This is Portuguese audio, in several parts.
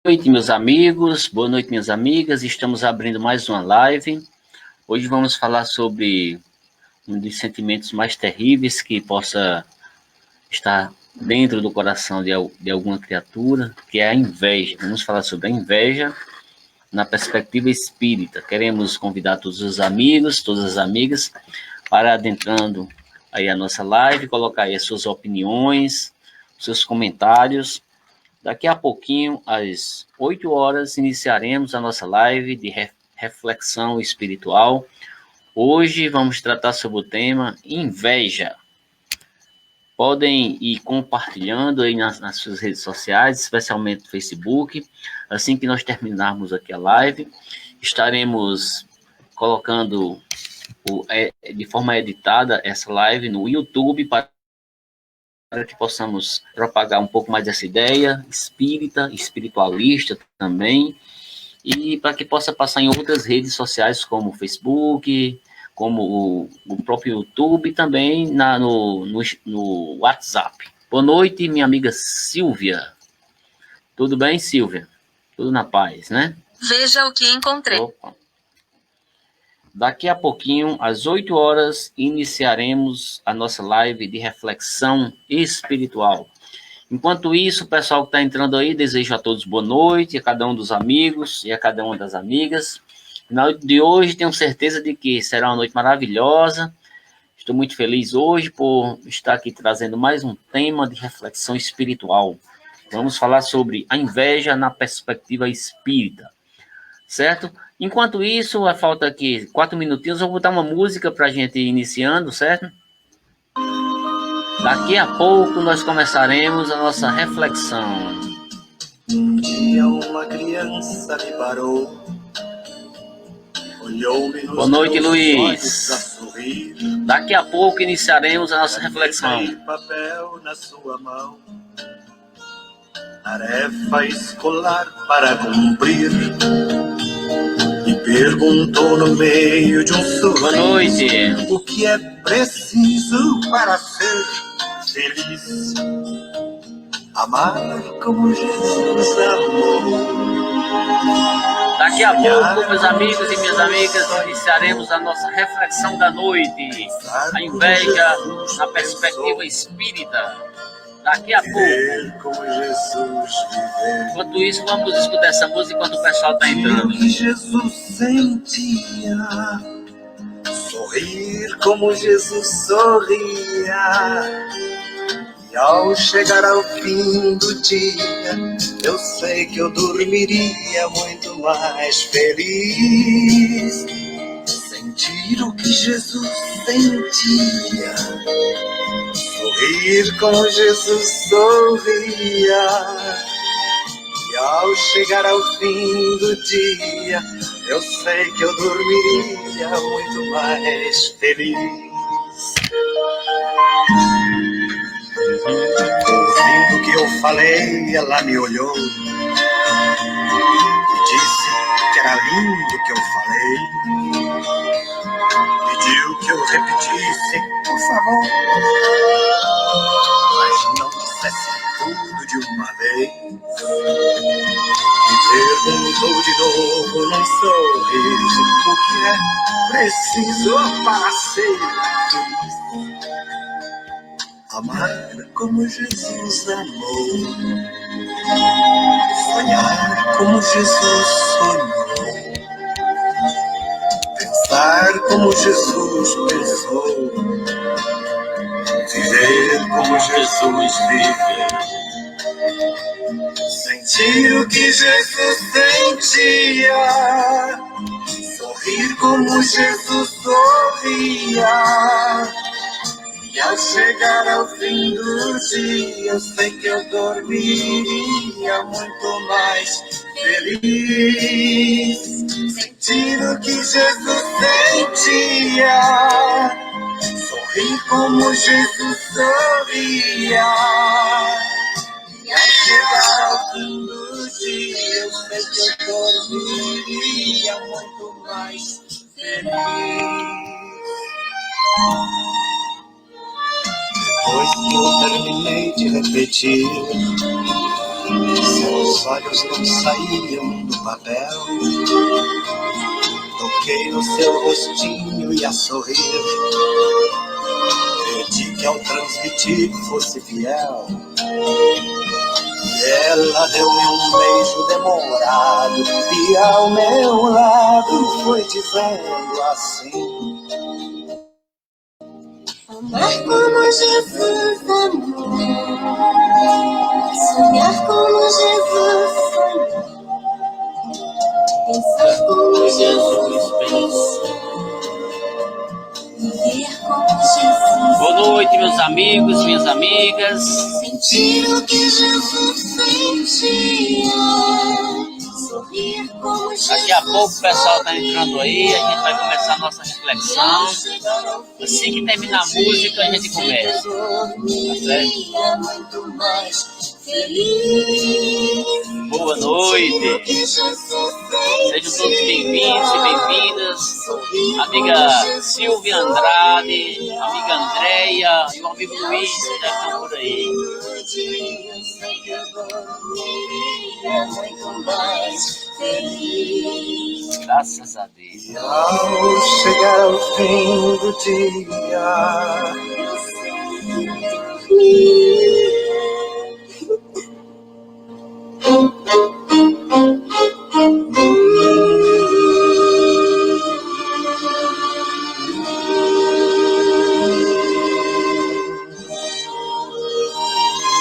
Noite, meus amigos, boa noite, minhas amigas. Estamos abrindo mais uma live. Hoje vamos falar sobre um dos sentimentos mais terríveis que possa estar dentro do coração de alguma criatura, que é a inveja. Vamos falar sobre a inveja na perspectiva espírita. Queremos convidar todos os amigos, todas as amigas, para adentrando aí a nossa live, colocar aí as suas opiniões, seus comentários. Daqui a pouquinho, às 8 horas, iniciaremos a nossa live de reflexão espiritual. Hoje vamos tratar sobre o tema inveja. Podem ir compartilhando aí nas suas redes sociais, especialmente no Facebook. Assim que nós terminarmos aqui a live, estaremos colocando de forma editada essa live no YouTube para que possamos propagar um pouco mais dessa ideia espírita, espiritualista também, e para que possa passar em outras redes sociais como o Facebook, como o próprio YouTube e também no WhatsApp. Boa noite, minha amiga Silvia. Tudo bem, Silvia? Tudo na paz, né? Veja o que encontrei. Opa. Daqui a pouquinho, às 8 horas, iniciaremos a nossa live de reflexão espiritual. Enquanto isso, o pessoal que está entrando aí, desejo a todos boa noite, a cada um dos amigos e a cada uma das amigas. Na noite de hoje, tenho certeza de que será uma noite maravilhosa. Estou muito feliz hoje por estar aqui trazendo mais um tema de reflexão espiritual. Vamos falar sobre a inveja na perspectiva espírita, certo? Enquanto isso, vai falta aqui 4 minutinhos, eu vou botar uma música para a gente ir iniciando, certo? Daqui a pouco nós começaremos a nossa reflexão. Um dia uma criança me parou, olhou-me nos Boa noite, meus Luiz. olhos a sorrir. Daqui a pouco iniciaremos a nossa reflexão. Papel na sua mão, tarefa escolar para cumprir. E perguntou no meio de um sorriso: boa noite. O que é preciso para ser feliz? Amar como Jesus amou. Daqui a pouco, meus amigos e minhas amigas, iniciaremos a nossa reflexão da noite. A inveja na perspectiva espírita. Daqui a pouco. Enquanto isso, vamos escutar essa música enquanto o pessoal está entrando. Que Jesus sentia, sorrir como Jesus sorria. E ao chegar ao fim do dia, eu sei que eu dormiria muito mais feliz. Sentir o que Jesus sentia, sorrir como Jesus sorria. E ao chegar ao fim do dia, eu sei que eu dormiria muito mais feliz. Ouvindo o que eu falei, ela me olhou e disse que era lindo o que eu falei. Pediu que eu repetisse, por favor, mas não dissesse tudo de uma vez. Me perguntou de novo num sorriso: o que é preciso para ser feliz? Amar como Jesus amou, sonhar como Jesus sonhou, pensar como Jesus pensou, viver como Jesus viveu, sentir o que Jesus sentia, sorrir como Jesus sorria. E ao chegar ao fim do dia, eu sei que eu dormiria muito mais feliz. Sentir o que Jesus sentia, sorrir como Jesus sorria. E ao chegar ao fim do dia, eu sei que eu dormiria muito mais feliz. Depois que eu terminei de repetir Seus olhos não saíam do papel. Toquei no seu rostinho e a sorrir. Pedi que ao transmitir fosse fiel. E ela deu-me um beijo demorado e ao meu lado foi dizendo assim: amar como Jesus amou, sonhar como Jesus sonhou, pensar como Jesus pensou, viver como Jesus. Boa noite, meus amigos, minhas amigas. Sentir o que Jesus sentia, sorrir como Jesus. Daqui a pouco o pessoal está entrando aí, a gente vai começar a nossa reflexão. Assim que terminar a música, a gente começa. Tá certo? Muito mais feliz. Boa noite. Sejam todos bem-vindos e bem-vindas. Amiga Silvia Andrade, amiga Andréia e o amigo Luiz que já estão por aí. Graças a Deus. E ao chegar ao fim do dia,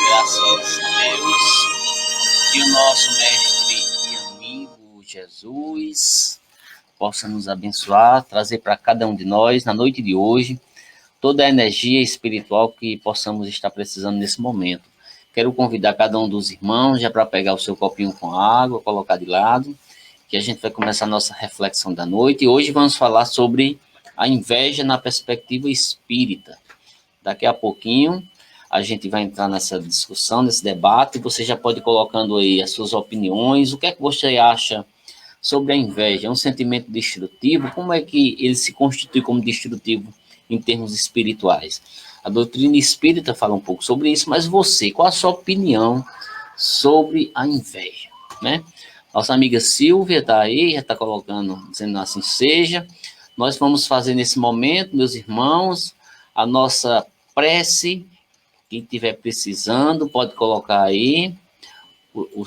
graças a Deus que o nosso mestre e amigo Jesus possa nos abençoar, trazer para cada um de nós, na noite de hoje, toda a energia espiritual que possamos estar precisando nesse momento. Quero convidar cada um dos irmãos já para pegar o seu copinho com água, colocar de lado, que a gente vai começar a nossa reflexão da noite. E hoje vamos falar sobre a inveja na perspectiva espírita. Daqui a pouquinho a gente vai entrar nessa discussão, nesse debate. Você já pode ir colocando aí as suas opiniões. O que é que você acha sobre a inveja? É um sentimento destrutivo? Como é que ele se constitui como destrutivo em termos espirituais? A doutrina espírita fala um pouco sobre isso, mas você, qual a sua opinião sobre a inveja, né? Nossa amiga Silvia está aí, já está colocando, dizendo assim seja. Nós vamos fazer nesse momento, meus irmãos, a nossa prece. Quem estiver precisando, pode colocar aí o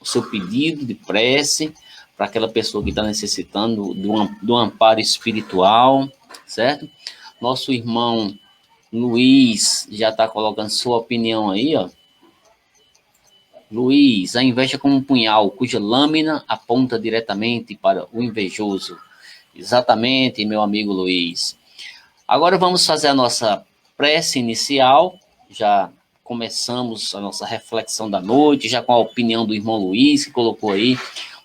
seu pedido de prece para aquela pessoa que está necessitando do amparo espiritual, certo? Nosso irmão Luiz já está colocando sua opinião aí, ó. Luiz, a inveja é como um punhal, cuja lâmina aponta diretamente para o invejoso. Exatamente, meu amigo Luiz. Agora vamos fazer a nossa prece inicial. Já começamos a nossa reflexão da noite, já com a opinião do irmão Luiz, que colocou aí,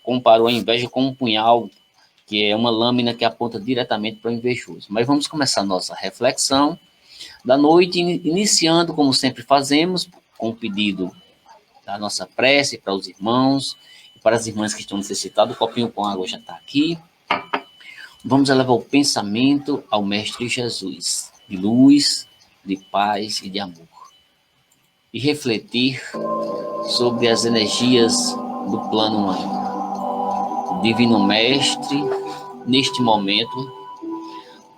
comparou a inveja com um punhal, que é uma lâmina que aponta diretamente para o invejoso. Mas vamos começar a nossa reflexão da noite, iniciando, como sempre fazemos, com o pedido da nossa prece para os irmãos e para as irmãs que estão necessitadas. O copinho com água já está aqui. Vamos elevar o pensamento ao Mestre Jesus, de luz, de paz e de amor. E refletir sobre as energias do plano humano. Divino Mestre, neste momento,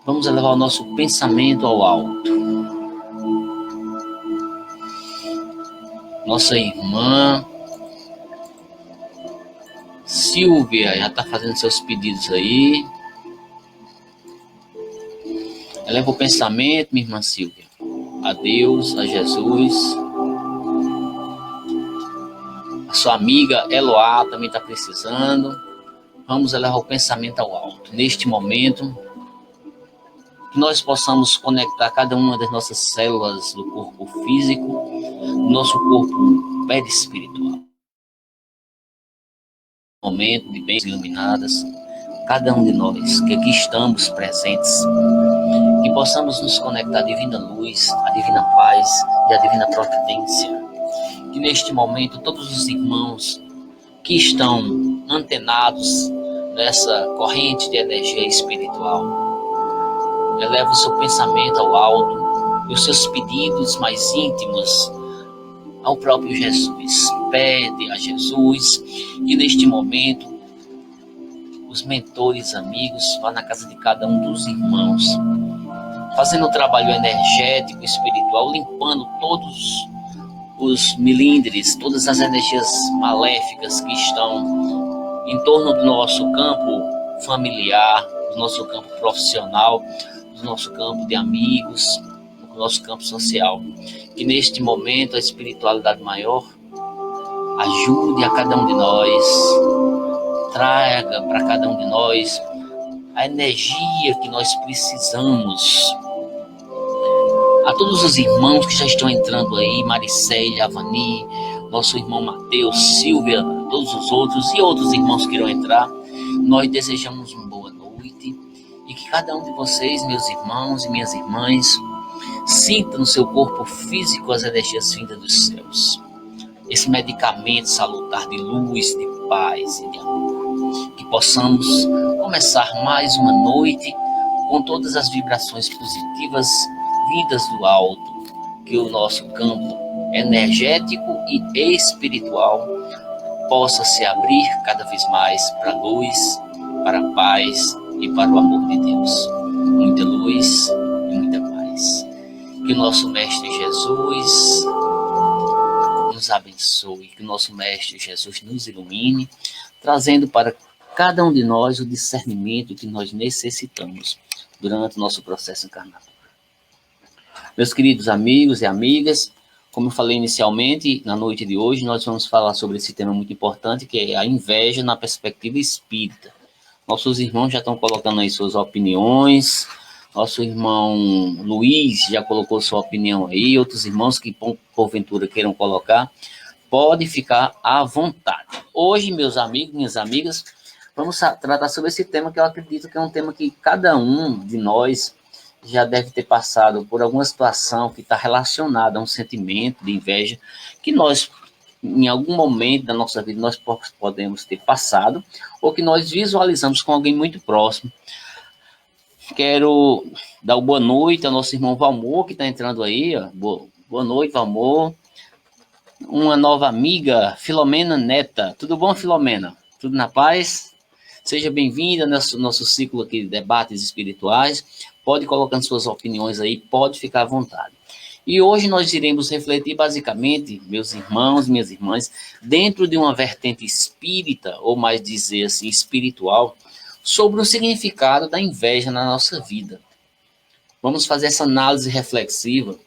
vamos elevar o nosso pensamento ao alto. Nossa irmã Silvia já está fazendo seus pedidos aí. Eleva o pensamento, minha irmã Silvia, a Deus, a Jesus. A sua amiga Eloá também está precisando. Vamos elevar o pensamento ao alto. Neste momento, que nós possamos conectar cada uma das nossas células do corpo físico, do nosso corpo perispiritual. Momento de bênçãos iluminadas, cada um de nós que aqui estamos presentes, que possamos nos conectar à divina luz, à divina paz e à divina providência. Que neste momento todos os irmãos que estão antenados nessa corrente de energia espiritual, eleva o seu pensamento ao alto e os seus pedidos mais íntimos ao próprio Jesus. Pede a Jesus que neste momento os mentores, amigos, vá na casa de cada um dos irmãos, fazendo um trabalho energético, espiritual, limpando todos os milindres, todas as energias maléficas que estão em torno do nosso campo familiar, do nosso campo profissional, do nosso campo de amigos, do nosso campo social. Que neste momento a espiritualidade maior ajude a cada um de nós, traga para cada um de nós a energia que nós precisamos. A todos os irmãos que já estão entrando aí, Maricele, Avani, nosso irmão Mateus, Silvia, todos os outros e outros irmãos que irão entrar, nós desejamos uma boa noite e que cada um de vocês, meus irmãos e minhas irmãs, sinta no seu corpo físico as energias vindas dos céus. Esse medicamento salutar de luz, de paz e de amor. Que possamos começar mais uma noite com todas as vibrações positivas vindas do alto. Que o nosso campo energético e espiritual possa se abrir cada vez mais para a luz, para a paz e para o amor de Deus. Muita luz e muita paz. Que o nosso Mestre Jesus nos abençoe, que o nosso Mestre Jesus nos ilumine, trazendo para cada um de nós o discernimento que nós necessitamos durante o nosso processo encarnatório. Meus queridos amigos e amigas, como eu falei inicialmente, na noite de hoje nós vamos falar sobre esse tema muito importante, que é a inveja na perspectiva espírita. Nossos irmãos já estão colocando aí suas opiniões. Nosso irmão Luiz já colocou sua opinião aí. Outros irmãos que porventura queiram colocar, pode ficar à vontade. Hoje, meus amigos, minhas amigas, vamos tratar sobre esse tema que eu acredito que é um tema que cada um de nós já deve ter passado por alguma situação que está relacionada a um sentimento de inveja que nós, em algum momento da nossa vida, nós podemos ter passado ou que nós visualizamos com alguém muito próximo. Quero dar boa noite ao nosso irmão Valmor, que está entrando aí. Ó. Boa noite, Valmor. Uma nova amiga, Filomena Neta. Tudo bom, Filomena? Tudo na paz? Seja bem-vinda ao nosso ciclo aqui de debates espirituais. Pode colocando suas opiniões aí, pode ficar à vontade. E hoje nós iremos refletir basicamente, meus irmãos, minhas irmãs, dentro de uma vertente espírita, ou mais dizer assim, espiritual, sobre o significado da inveja na nossa vida. Vamos fazer essa análise reflexiva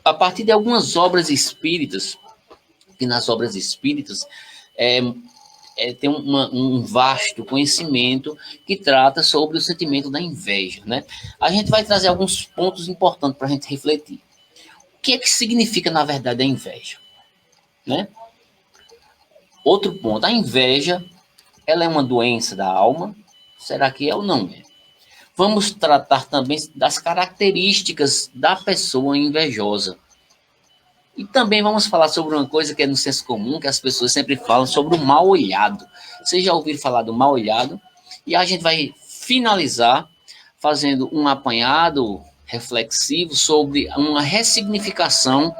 a partir de algumas obras espíritas, que nas obras espíritas tem um vasto conhecimento que trata sobre o sentimento da inveja, né? A gente vai trazer alguns pontos importantes para a gente refletir. O que é que significa, na verdade, a inveja? Né? Outro ponto, a inveja, ela é uma doença da alma. Será que é ou não é? Vamos tratar também das características da pessoa invejosa. E também vamos falar sobre uma coisa que é no senso comum, que as pessoas sempre falam sobre o mal olhado. Vocês já ouviram falar do mal olhado? E a gente vai finalizar fazendo um apanhado reflexivo sobre uma ressignificação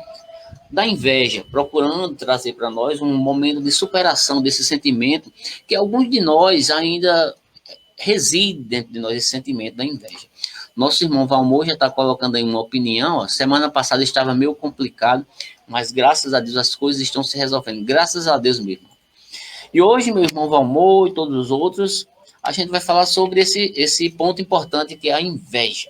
da inveja, procurando trazer para nós um momento de superação desse sentimento que alguns de nós ainda reside dentro de nós, esse sentimento da inveja. Nosso irmão Valmor já está colocando aí uma opinião. Ó. Semana passada estava meio complicado, mas graças a Deus as coisas estão se resolvendo. Graças a Deus, meu irmão. E hoje, meu irmão Valmor e todos os outros, a gente vai falar sobre esse ponto importante que é a inveja.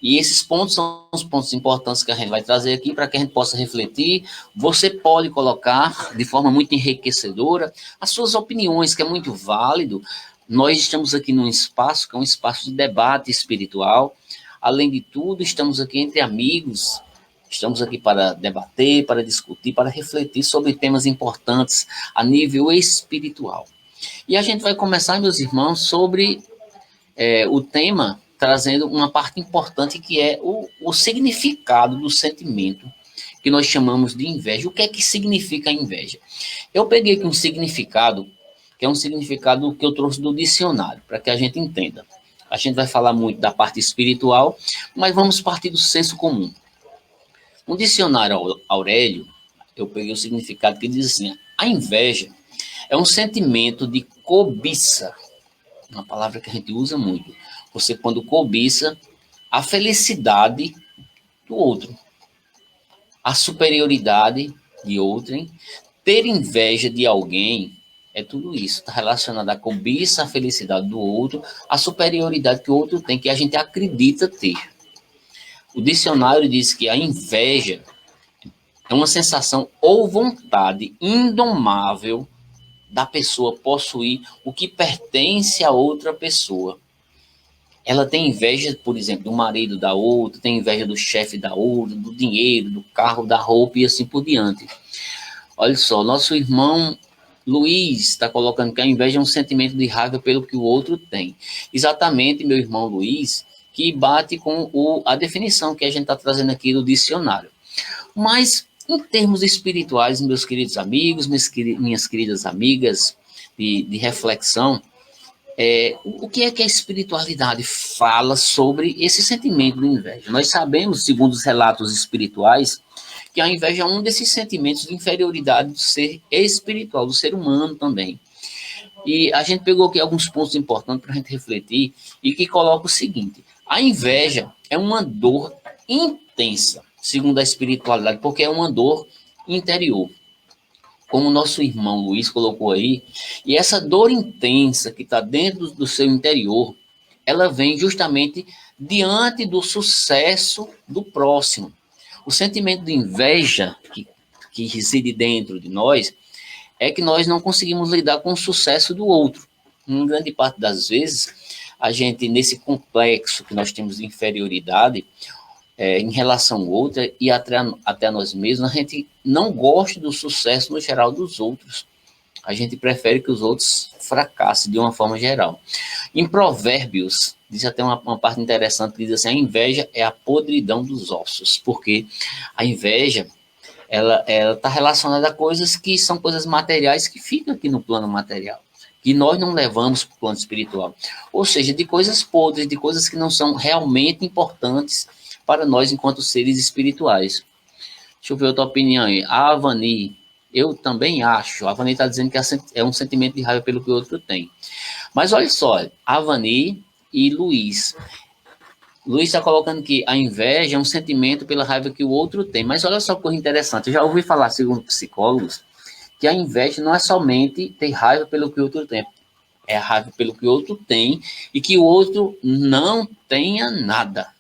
E esses pontos são os pontos importantes que a gente vai trazer aqui para que a gente possa refletir. Você pode colocar de forma muito enriquecedora as suas opiniões, que é muito válido. Nós estamos aqui num espaço que é um espaço de debate espiritual. Além de tudo, estamos aqui entre amigos. Estamos aqui para debater, para discutir, para refletir sobre temas importantes a nível espiritual. E a gente vai começar, meus irmãos, sobre o tema, trazendo uma parte importante que é o significado do sentimento que nós chamamos de inveja. O que é que significa a inveja? Eu peguei aqui um significado, que é um significado que eu trouxe do dicionário, para que a gente entenda. A gente vai falar muito da parte espiritual, mas vamos partir do senso comum. No dicionário Aurélio, eu peguei o significado que diz assim: a inveja é um sentimento de cobiça, uma palavra que a gente usa muito. Você, quando cobiça a felicidade do outro, a superioridade de outrem, ter inveja de alguém, é tudo isso. Está relacionado à cobiça, à felicidade do outro, à superioridade que o outro tem, que a gente acredita ter. O dicionário diz que a inveja é uma sensação ou vontade indomável da pessoa possuir o que pertence a outra pessoa. Ela tem inveja, por exemplo, do marido da outra, tem inveja do chefe da outra, do dinheiro, do carro, da roupa e assim por diante. Olha só, nosso irmão Luiz está colocando que a inveja é um sentimento de raiva pelo que o outro tem. Exatamente, meu irmão Luiz, que bate com a definição que a gente está trazendo aqui do dicionário. Mas, em termos espirituais, meus queridos amigos, minhas queridas amigas de reflexão, o que é que a espiritualidade fala sobre esse sentimento de inveja? Nós sabemos, segundo os relatos espirituais, que a inveja é um desses sentimentos de inferioridade do ser espiritual, do ser humano também. E a gente pegou aqui alguns pontos importantes para a gente refletir e que coloca o seguinte: a inveja é uma dor intensa, segundo a espiritualidade, porque é uma dor interior, como o nosso irmão Luiz colocou aí, e essa dor intensa que está dentro do seu interior, ela vem justamente diante do sucesso do próximo. O sentimento de inveja que reside dentro de nós é que nós não conseguimos lidar com o sucesso do outro. Em grande parte das vezes, a gente, nesse complexo que nós temos de inferioridade, em relação ao outro e até a nós mesmos, a gente não gosta do sucesso no geral dos outros. A gente prefere que os outros fracassem de uma forma geral. Em Provérbios, diz até uma parte interessante, que diz assim: a inveja é a podridão dos ossos, porque a inveja, ela está relacionada a coisas que são coisas materiais que ficam aqui no plano material, que nós não levamos para o plano espiritual. Ou seja, de coisas podres, de coisas que não são realmente importantes para nós enquanto seres espirituais. Deixa eu ver outra opinião aí. A Avani, eu também acho. A Avani está dizendo que é um sentimento de raiva pelo que o outro tem. Mas olha só, Avani e Luiz. Luiz está colocando que a inveja é um sentimento pela raiva que o outro tem. Mas olha só que coisa interessante. Eu já ouvi falar, segundo psicólogos, que a inveja não é somente ter raiva pelo que o outro tem. É a raiva pelo que o outro tem e que o outro não tenha nada.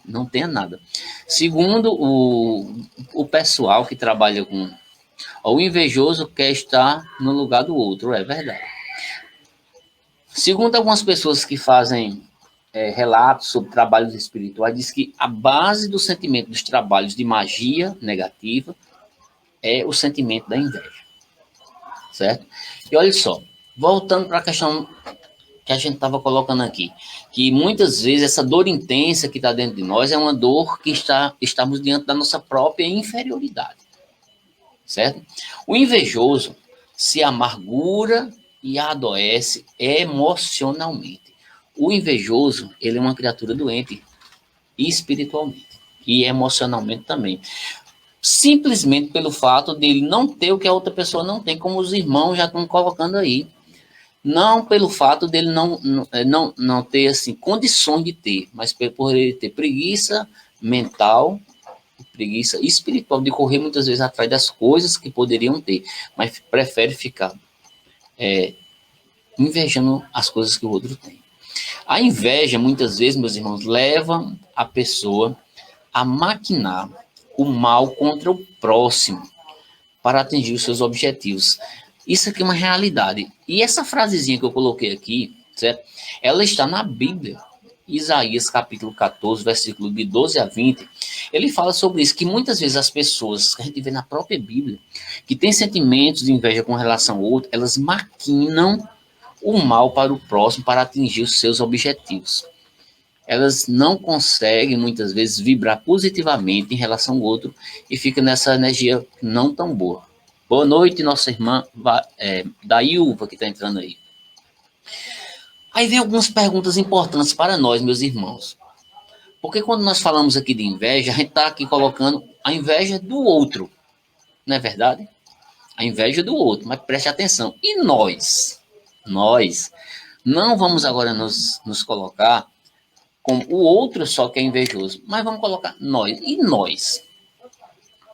Não tenha nada. Segundo o pessoal que trabalha com... O invejoso quer estar no lugar do outro, é verdade. Segundo algumas pessoas que fazem relatos sobre trabalhos espirituais, diz que a base do sentimento dos trabalhos de magia negativa é o sentimento da inveja. Certo? E olha só, voltando para a questão que a gente estava colocando aqui, que muitas vezes essa dor intensa que está dentro de nós é uma dor que estamos diante da nossa própria inferioridade, certo? O invejoso se amargura e adoece emocionalmente. O invejoso, ele é uma criatura doente espiritualmente e emocionalmente também. Simplesmente pelo fato dele não ter o que a outra pessoa não tem, como os irmãos já estão colocando aí. Não pelo fato dele não ter assim, condições de ter, mas por ele ter preguiça mental, preguiça espiritual de correr muitas vezes atrás das coisas que poderiam ter, mas prefere ficar invejando as coisas que o outro tem. A inveja, muitas vezes, meus irmãos, leva a pessoa a maquinar o mal contra o próximo para atingir os seus objetivos. Isso aqui é uma realidade. E essa frasezinha que eu coloquei aqui, certo? Ela está na Bíblia. Isaías, capítulo 14, versículo de 12 a 20. Ele fala sobre isso, que muitas vezes as pessoas, que a gente vê na própria Bíblia, que têm sentimentos de inveja com relação ao outro, elas maquinam o mal para o próximo para atingir os seus objetivos. Elas não conseguem, muitas vezes, vibrar positivamente em relação ao outro e ficam nessa energia não tão boa. Boa noite, nossa irmã Dailva, que está entrando aí. Aí vem algumas perguntas importantes para nós, meus irmãos. Porque quando nós falamos aqui de inveja, a gente está aqui colocando a inveja do outro. não é verdade? A inveja do outro, mas preste atenção. E nós? Nós não vamos agora nos colocar como o outro só que é invejoso, mas vamos colocar nós. E nós?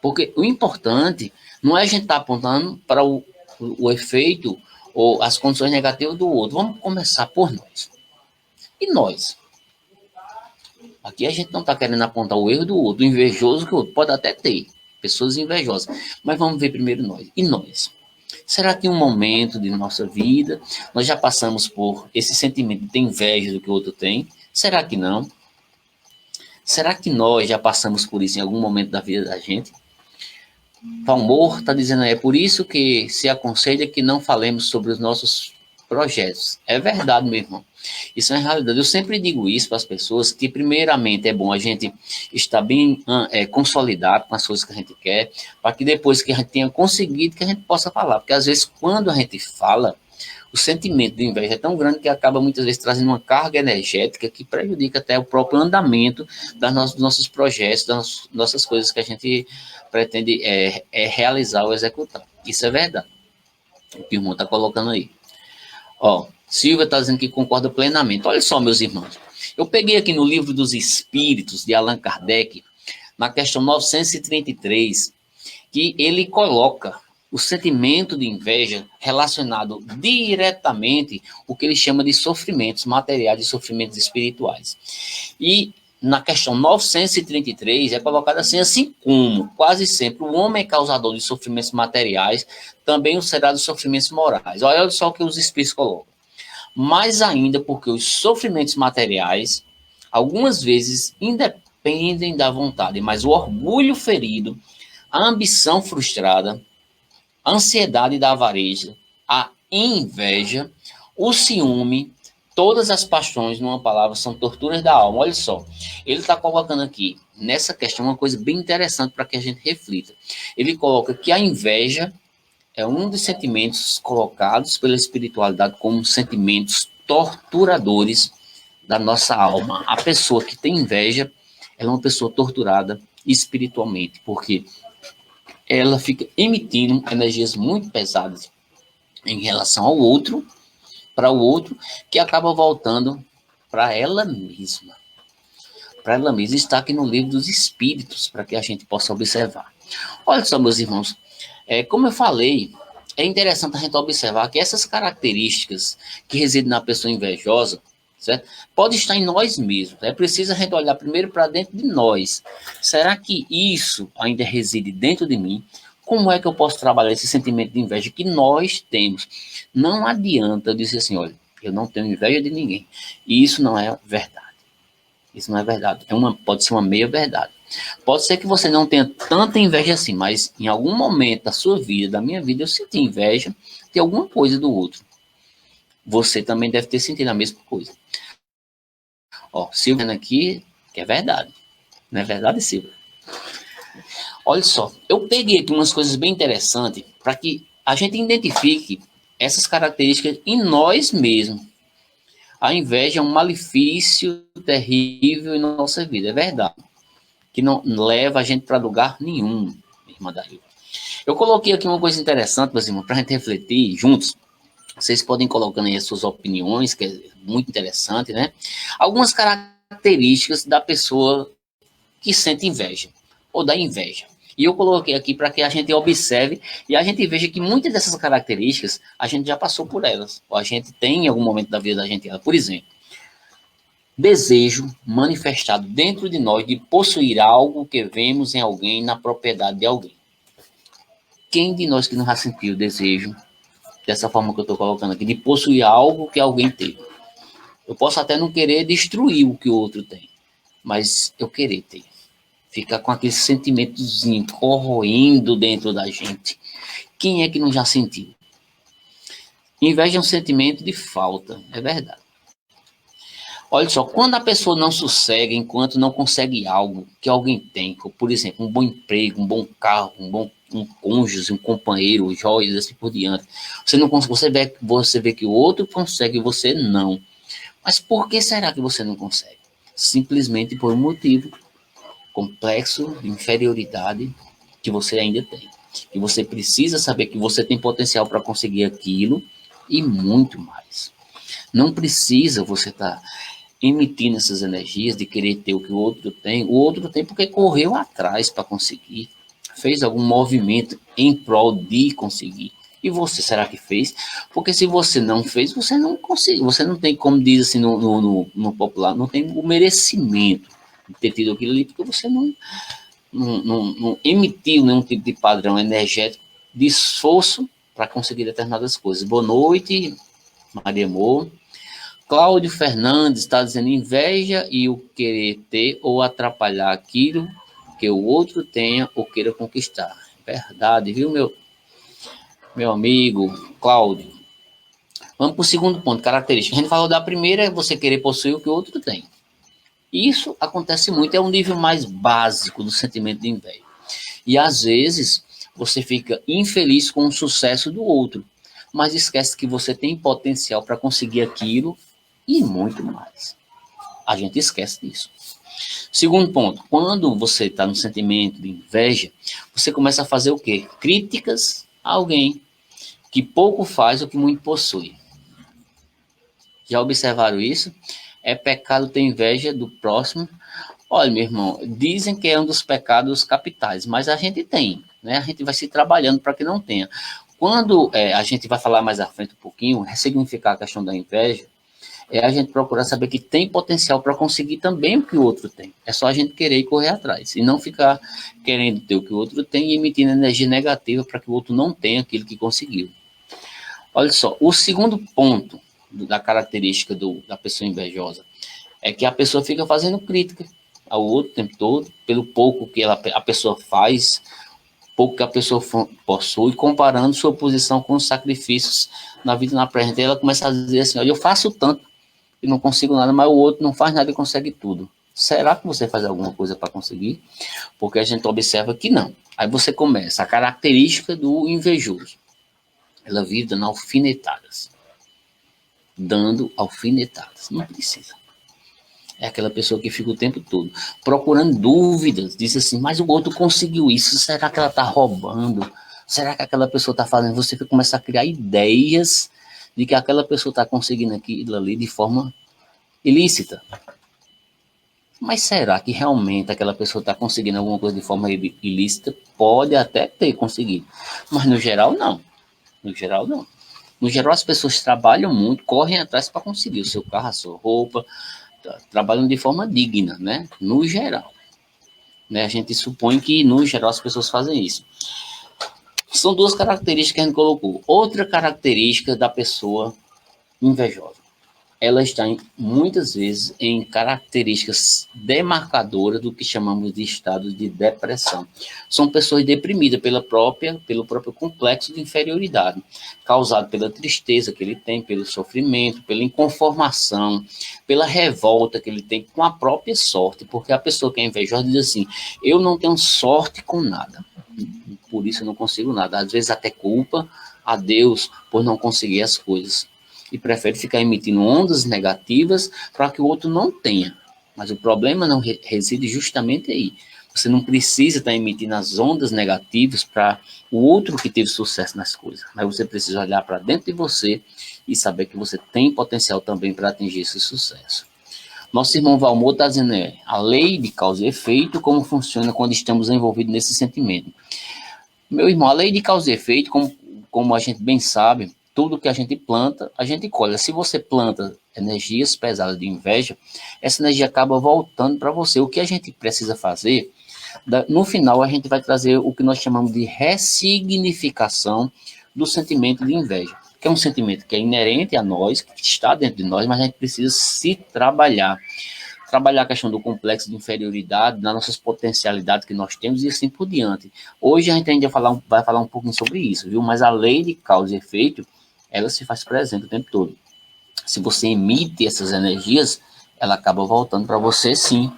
Porque o importante não é a gente estar apontando para o efeito ou as condições negativas do outro. Vamos começar por nós. E nós? Aqui a gente não está querendo apontar o erro do outro, o invejoso que o outro pode até ter, pessoas invejosas. Mas vamos ver primeiro nós. E nós? Será que em um momento de nossa vida nós já passamos por esse sentimento de ter inveja do que o outro tem? Será que não? Será que nós já passamos por isso em algum momento da vida da gente? Valmor está dizendo aí, é por isso que se aconselha que não falemos sobre os nossos projetos. É verdade, meu irmão. Isso é realidade. Eu sempre digo isso para as pessoas, que primeiramente é bom a gente estar bem consolidado com as coisas que a gente quer, para que depois que a gente tenha conseguido, que a gente possa falar. Porque às vezes quando a gente fala, o sentimento de inveja é tão grande que acaba muitas vezes trazendo uma carga energética que prejudica até o próprio andamento dos nossos projetos, das nossas coisas que a gente pretende realizar ou executar. Isso é verdade. O que o irmão está colocando aí. Ó, Silvia está dizendo que concorda plenamente. Olha só, meus irmãos. Eu peguei aqui no Livro dos Espíritos, de Allan Kardec, na questão 933, que ele coloca o sentimento de inveja relacionado diretamente o que ele chama de sofrimentos materiais e sofrimentos espirituais. E na questão 933 é colocado assim como, quase sempre, o homem é causador de sofrimentos materiais, também o será de sofrimentos morais. Olha só o que os espíritos colocam. Mais ainda porque os sofrimentos materiais, algumas vezes, independem da vontade, mas o orgulho ferido, a ambição frustrada, a ansiedade da avareza, a inveja, o ciúme, todas as paixões, numa palavra, são torturas da alma. Olha só, ele está colocando aqui, nessa questão, uma coisa bem interessante para que a gente reflita. Ele coloca que a inveja é um dos sentimentos colocados pela espiritualidade como sentimentos torturadores da nossa alma. A pessoa que tem inveja, ela é uma pessoa torturada espiritualmente, porque ela fica emitindo energias muito pesadas em relação ao outro, para o outro, que acaba voltando para ela mesma. Para ela mesma. Está aqui no Livro dos Espíritos, para que a gente possa observar. Olha só, meus irmãos, como eu falei, é interessante a gente observar que essas características que residem na pessoa invejosa, certo? Pode estar em nós mesmos. É preciso a gente olhar primeiro para dentro de nós. Será que isso ainda reside dentro de mim? Como é que eu posso trabalhar esse sentimento de inveja que nós temos? Não adianta eu dizer assim, olha, eu não tenho inveja de ninguém. E isso não é verdade. Isso não é verdade. Pode ser uma meia verdade. Pode ser que você não tenha tanta inveja assim, mas em algum momento da sua vida, da minha vida, eu senti inveja de alguma coisa do outro. Você também deve ter sentido a mesma coisa. Ó, Silvia aqui, que é verdade. Não é verdade, Silvia? Olha só, eu peguei aqui umas coisas bem interessantes para que a gente identifique essas características em nós mesmos. A inveja é um malefício terrível em nossa vida, é verdade. Que não leva a gente para lugar nenhum, irmã Daí. Eu coloquei aqui uma coisa interessante, meus irmãos, para a gente refletir juntos. Vocês podem colocando aí as suas opiniões, que é muito interessante, né? Algumas características da pessoa que sente inveja, ou da inveja. E eu coloquei aqui para que a gente observe e a gente veja que muitas dessas características a gente já passou por elas, ou a gente tem em algum momento da vida da gente. Por exemplo, desejo manifestado dentro de nós de possuir algo que vemos em alguém, na propriedade de alguém. Quem de nós que não já sentiu o desejo, dessa forma que eu estou colocando aqui, de possuir algo que alguém teve? Eu posso até não querer destruir o que o outro tem, mas eu querer ter. Ficar com aquele sentimentozinho corroendo dentro da gente. Quem é que não já sentiu? Inveja é um sentimento de falta, é verdade. Olha só, quando a pessoa não sossega enquanto não consegue algo que alguém tem, como, por exemplo, um bom emprego, um bom carro, um cônjuge, um companheiro, joias, assim por diante. Você não consegue, você vê que o outro consegue e você não. Mas por que será que você não consegue? Simplesmente por um motivo complexo de inferioridade que você ainda tem. que você precisa saber que você tem potencial para conseguir aquilo e muito mais. Não precisa você estar emitindo essas energias de querer ter o que o outro tem porque correu atrás para conseguir, fez algum movimento em prol de conseguir. E você, será que fez? Porque se você não fez, você não consegue, você não tem, como diz assim no popular, não tem o merecimento de ter tido aquilo ali, porque você não emitiu nenhum tipo de padrão energético de esforço para conseguir determinadas coisas. Boa noite, Maria Amor. Cláudio Fernandes está dizendo inveja e o querer ter ou atrapalhar aquilo que o outro tenha ou queira conquistar. Verdade, viu, meu amigo Cláudio? Vamos para o segundo ponto, característica. A gente falou da primeira, é você querer possuir o que o outro tem. Isso acontece muito, é um nível mais básico do sentimento de inveja. E às vezes você fica infeliz com o sucesso do outro, mas esquece que você tem potencial para conseguir aquilo e muito mais. A gente esquece disso. Segundo ponto, quando você está no sentimento de inveja, você começa a fazer o quê? Críticas a alguém que pouco faz ou que muito possui. Já observaram isso? É pecado ter inveja do próximo. Olha, meu irmão, dizem que é um dos pecados capitais, mas a gente tem, né? A gente vai se trabalhando para que não tenha. Quando a gente vai falar mais à frente um pouquinho, ressignificar a questão da inveja, é a gente procurar saber que tem potencial para conseguir também o que o outro tem. É só a gente querer e correr atrás. E não ficar querendo ter o que o outro tem e emitindo energia negativa para que o outro não tenha aquilo que conseguiu. Olha só, o segundo ponto da característica da pessoa invejosa é que a pessoa fica fazendo crítica ao outro o tempo todo, pelo pouco que a pessoa faz, pouco que a pessoa possui, comparando sua posição com os sacrifícios na vida na presente. Ela começa a dizer assim, olha, eu faço tanto e não consigo nada, mas o outro não faz nada e consegue tudo. Será que você faz alguma coisa para conseguir? Porque a gente observa que não. Aí você começa, a característica do invejoso. Ela vive dando alfinetadas. Dando alfinetadas. Não precisa. É aquela pessoa que fica o tempo todo procurando dúvidas. Diz assim, mas o outro conseguiu isso. Será que ela está roubando? Será que aquela pessoa está fazendo? Você começa a criar ideias de que aquela pessoa está conseguindo aquilo ali de forma ilícita. Mas será que realmente aquela pessoa está conseguindo alguma coisa de forma ilícita? Pode até ter conseguido. Mas no geral, não. No geral, não. No geral, as pessoas trabalham muito, correm atrás para conseguir o seu carro, a sua roupa, trabalham de forma digna, né? No geral. Né? A gente supõe que, no geral, as pessoas fazem isso. São duas características que a gente colocou. Outra característica da pessoa invejosa. Ela está, muitas vezes, em características demarcadoras do que chamamos de estado de depressão. São pessoas deprimidas pelo próprio complexo de inferioridade, causado pela tristeza que ele tem, pelo sofrimento, pela inconformação, pela revolta que ele tem com a própria sorte, porque a pessoa que é invejosa diz assim, eu não tenho sorte com nada, por isso eu não consigo nada. Às vezes até culpa a Deus por não conseguir as coisas. E prefere ficar emitindo ondas negativas para que o outro não tenha. Mas o problema não reside justamente aí. Você não precisa estar emitindo as ondas negativas para o outro que teve sucesso nas coisas. Mas você precisa olhar para dentro de você e saber que você tem potencial também para atingir esse sucesso. Nosso irmão Valmor está dizendo, a lei de causa e efeito, como funciona quando estamos envolvidos nesse sentimento. Meu irmão, a lei de causa e efeito, como a gente bem sabe, tudo que a gente planta, a gente colhe. Se você planta energias pesadas de inveja, essa energia acaba voltando para você. O que a gente precisa fazer, no final a gente vai trazer o que nós chamamos de ressignificação do sentimento de inveja, que é um sentimento que é inerente a nós, que está dentro de nós, mas a gente precisa se trabalhar a questão do complexo de inferioridade, das nossas potencialidades que nós temos e assim por diante. Hoje a gente ainda vai falar um pouquinho sobre isso, viu? Mas a lei de causa e efeito, ela se faz presente o tempo todo. Se você emite essas energias, ela acaba voltando para você sim.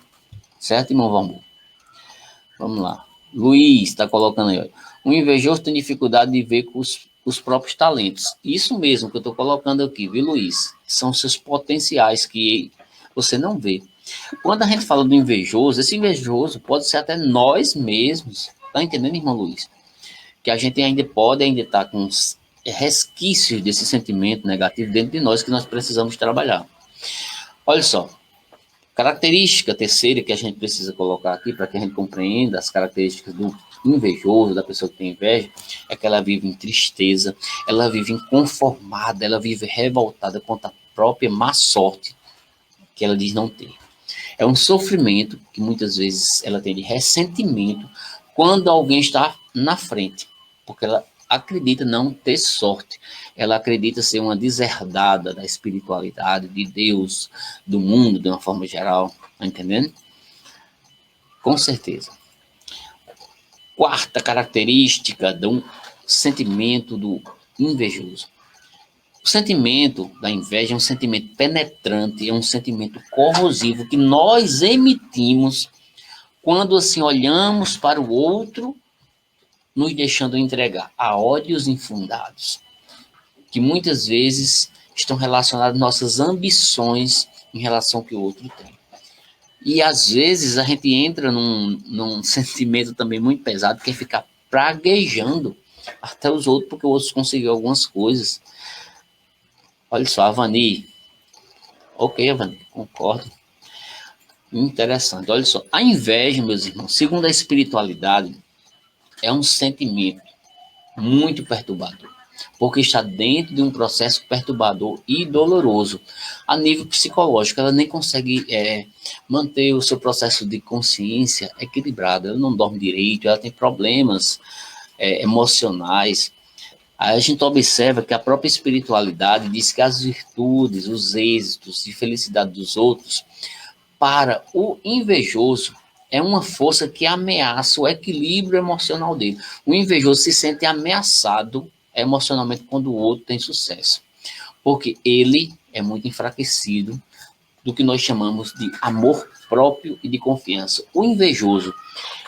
Certo, irmão Valmor? Vamos lá. Luiz está colocando aí. O invejoso tem dificuldade de ver com os próprios talentos. Isso mesmo que eu estou colocando aqui, viu, Luiz? São seus potenciais que você não vê. Quando a gente fala do invejoso, esse invejoso pode ser até nós mesmos. Tá entendendo, irmão Luiz? que a gente ainda pode estar com resquícios desse sentimento negativo dentro de nós que nós precisamos trabalhar. Olha só, característica terceira que a gente precisa colocar aqui para que a gente compreenda as características do invejoso, da pessoa que tem inveja, é que ela vive em tristeza, ela vive inconformada, ela vive revoltada contra a própria má sorte que ela diz não ter. É um sofrimento que muitas vezes ela tem de ressentimento quando alguém está na frente, porque ela acredita não ter sorte, ela acredita ser uma deserdada da espiritualidade, de Deus, do mundo, de uma forma geral, tá entendendo? Com certeza. Quarta característica do sentimento do invejoso. O sentimento da inveja é um sentimento penetrante, é um sentimento corrosivo que nós emitimos quando assim olhamos para o outro, nos deixando entregar a ódios infundados, que muitas vezes estão relacionados às nossas ambições em relação ao que o outro tem. E às vezes a gente entra num sentimento também muito pesado, que é ficar praguejando até os outros, porque os outros conseguiram algumas coisas. Olha só, Avani. Ok, Avani, concordo. Interessante. Olha só, a inveja, meus irmãos, segundo a espiritualidade, é um sentimento muito perturbador, porque está dentro de um processo perturbador e doloroso. A nível psicológico, ela nem consegue manter o seu processo de consciência equilibrado, ela não dorme direito, ela tem problemas emocionais. Aí a gente observa que a própria espiritualidade diz que as virtudes, os êxitos e felicidade dos outros, para o invejoso, é uma força que ameaça o equilíbrio emocional dele. O invejoso se sente ameaçado emocionalmente quando o outro tem sucesso, porque ele é muito enfraquecido do que nós chamamos de amor próprio e de confiança. O invejoso,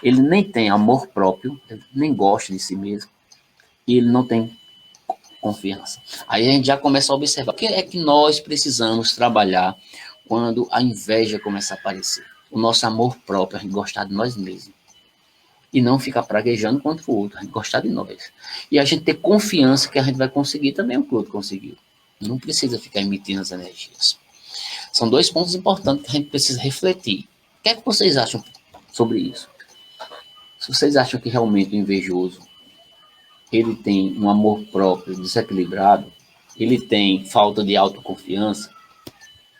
ele nem tem amor próprio, ele nem gosta de si mesmo, e ele não tem confiança. Aí a gente já começa a observar o que é que nós precisamos trabalhar quando a inveja começa a aparecer. O nosso amor próprio, a gente gostar de nós mesmos. E não ficar praguejando contra o outro, a gente gostar de nós. E a gente ter confiança que a gente vai conseguir também o que o outro conseguiu. Não precisa ficar emitindo as energias. São dois pontos importantes que a gente precisa refletir. O que é que vocês acham sobre isso? Se vocês acham que realmente o invejoso ele tem um amor próprio desequilibrado, ele tem falta de autoconfiança,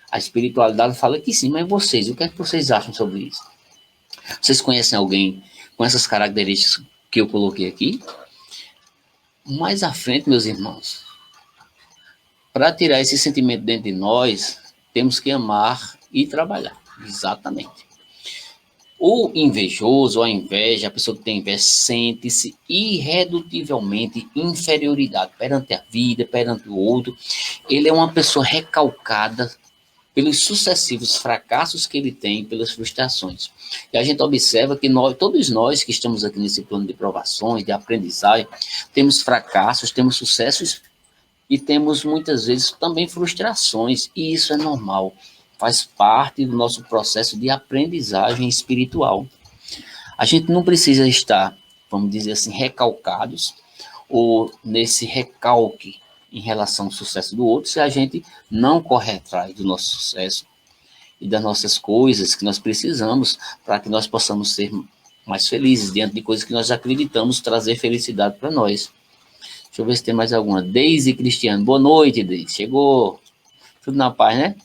a espiritualidade fala que sim, mas vocês, o que é que vocês acham sobre isso? Vocês conhecem alguém com essas características que eu coloquei aqui? Mais à frente, meus irmãos, para tirar esse sentimento dentro de nós, temos que amar e trabalhar. Exatamente. O invejoso, ou a inveja, a pessoa que tem inveja, sente-se irredutivelmente inferioridade perante a vida, perante o outro. Ele é uma pessoa recalcada pelos sucessivos fracassos que ele tem, pelas frustrações. E a gente observa que todos nós que estamos aqui nesse plano de provações, de aprendizagem, temos fracassos, temos sucessos e temos muitas vezes também frustrações. E isso é normal, faz parte do nosso processo de aprendizagem espiritual. A gente não precisa estar, vamos dizer assim, recalcados ou nesse recalque em relação ao sucesso do outro, se a gente não corre atrás do nosso sucesso e das nossas coisas que nós precisamos para que nós possamos ser mais felizes diante de coisas que nós acreditamos trazer felicidade para nós. Deixa eu ver se tem mais alguma. Deise Cristiano, boa noite, Deise. Chegou. Tudo na paz, né?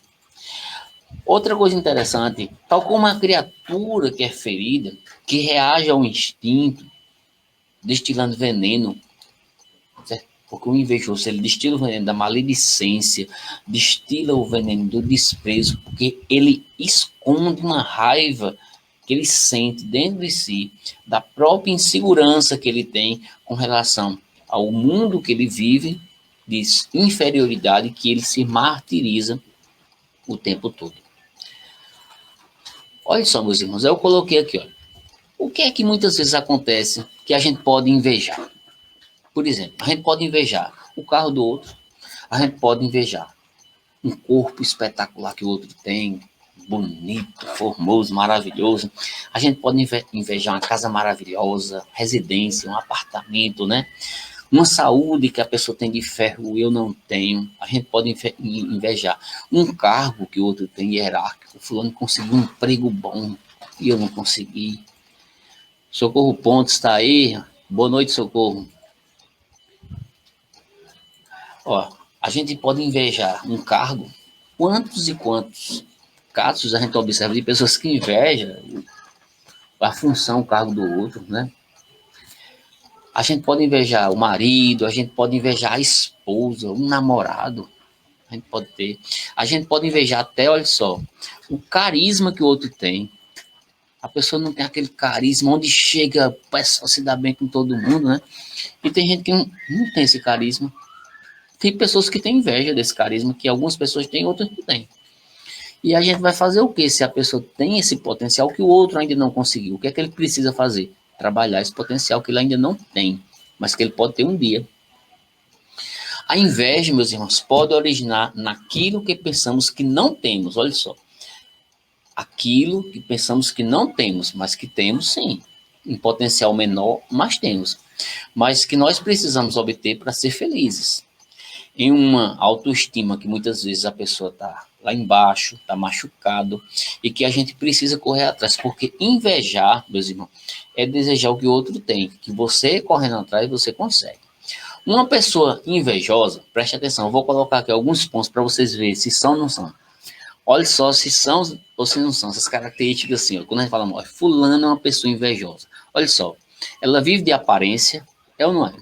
Outra coisa interessante, tal como a criatura que é ferida, que reage ao instinto, destilando veneno, porque o invejoso, ele destila o veneno da maledicência, destila o veneno do desprezo, porque ele esconde uma raiva que ele sente dentro de si, da própria insegurança que ele tem com relação ao mundo que ele vive, de inferioridade, que ele se martiriza o tempo todo. Olha só, meus irmãos, eu coloquei aqui, olha, o que é que muitas vezes acontece que a gente pode invejar? Por exemplo, a gente pode invejar o carro do outro, a gente pode invejar um corpo espetacular que o outro tem, bonito, formoso, maravilhoso. A gente pode invejar uma casa maravilhosa, residência, um apartamento, né? Uma saúde que a pessoa tem de ferro e eu não tenho. A gente pode invejar um cargo que o outro tem hierárquico. O fulano conseguiu um emprego bom e eu não consegui. Socorro Pontes está aí. Boa noite, Socorro. Ó, a gente pode invejar um cargo. Quantos e quantos casos a gente observa de pessoas que invejam a função, o cargo do outro, né? A gente pode invejar o marido, a gente pode invejar a esposa, um namorado, a gente pode ter. A gente pode invejar até, olha só, o carisma que o outro tem. A pessoa não tem aquele carisma, onde chega, o pessoal se dá bem com todo mundo, né? E tem gente que não tem esse carisma. Tem pessoas que têm inveja desse carisma, que algumas pessoas têm, outras não têm. E a gente vai fazer o quê? Se a pessoa tem esse potencial que o outro ainda não conseguiu, o que é que ele precisa fazer? Trabalhar esse potencial que ele ainda não tem, mas que ele pode ter um dia. A inveja, meus irmãos, pode originar naquilo que pensamos que não temos, olha só. Aquilo que pensamos que não temos, mas que temos sim. Em potencial menor, mas temos. Mas que nós precisamos obter para ser felizes. Em uma autoestima que muitas vezes a pessoa está lá embaixo, está machucado, e que a gente precisa correr atrás, porque invejar, meus irmãos, é desejar o que o outro tem, que você correndo atrás você consegue. Uma pessoa invejosa, preste atenção, eu vou colocar aqui alguns pontos para vocês verem se são ou não são. Olha só se são ou se não são, essas características assim, ó, quando a gente fala, fulano é uma pessoa invejosa. Olha só, ela vive de aparência, é ou não é?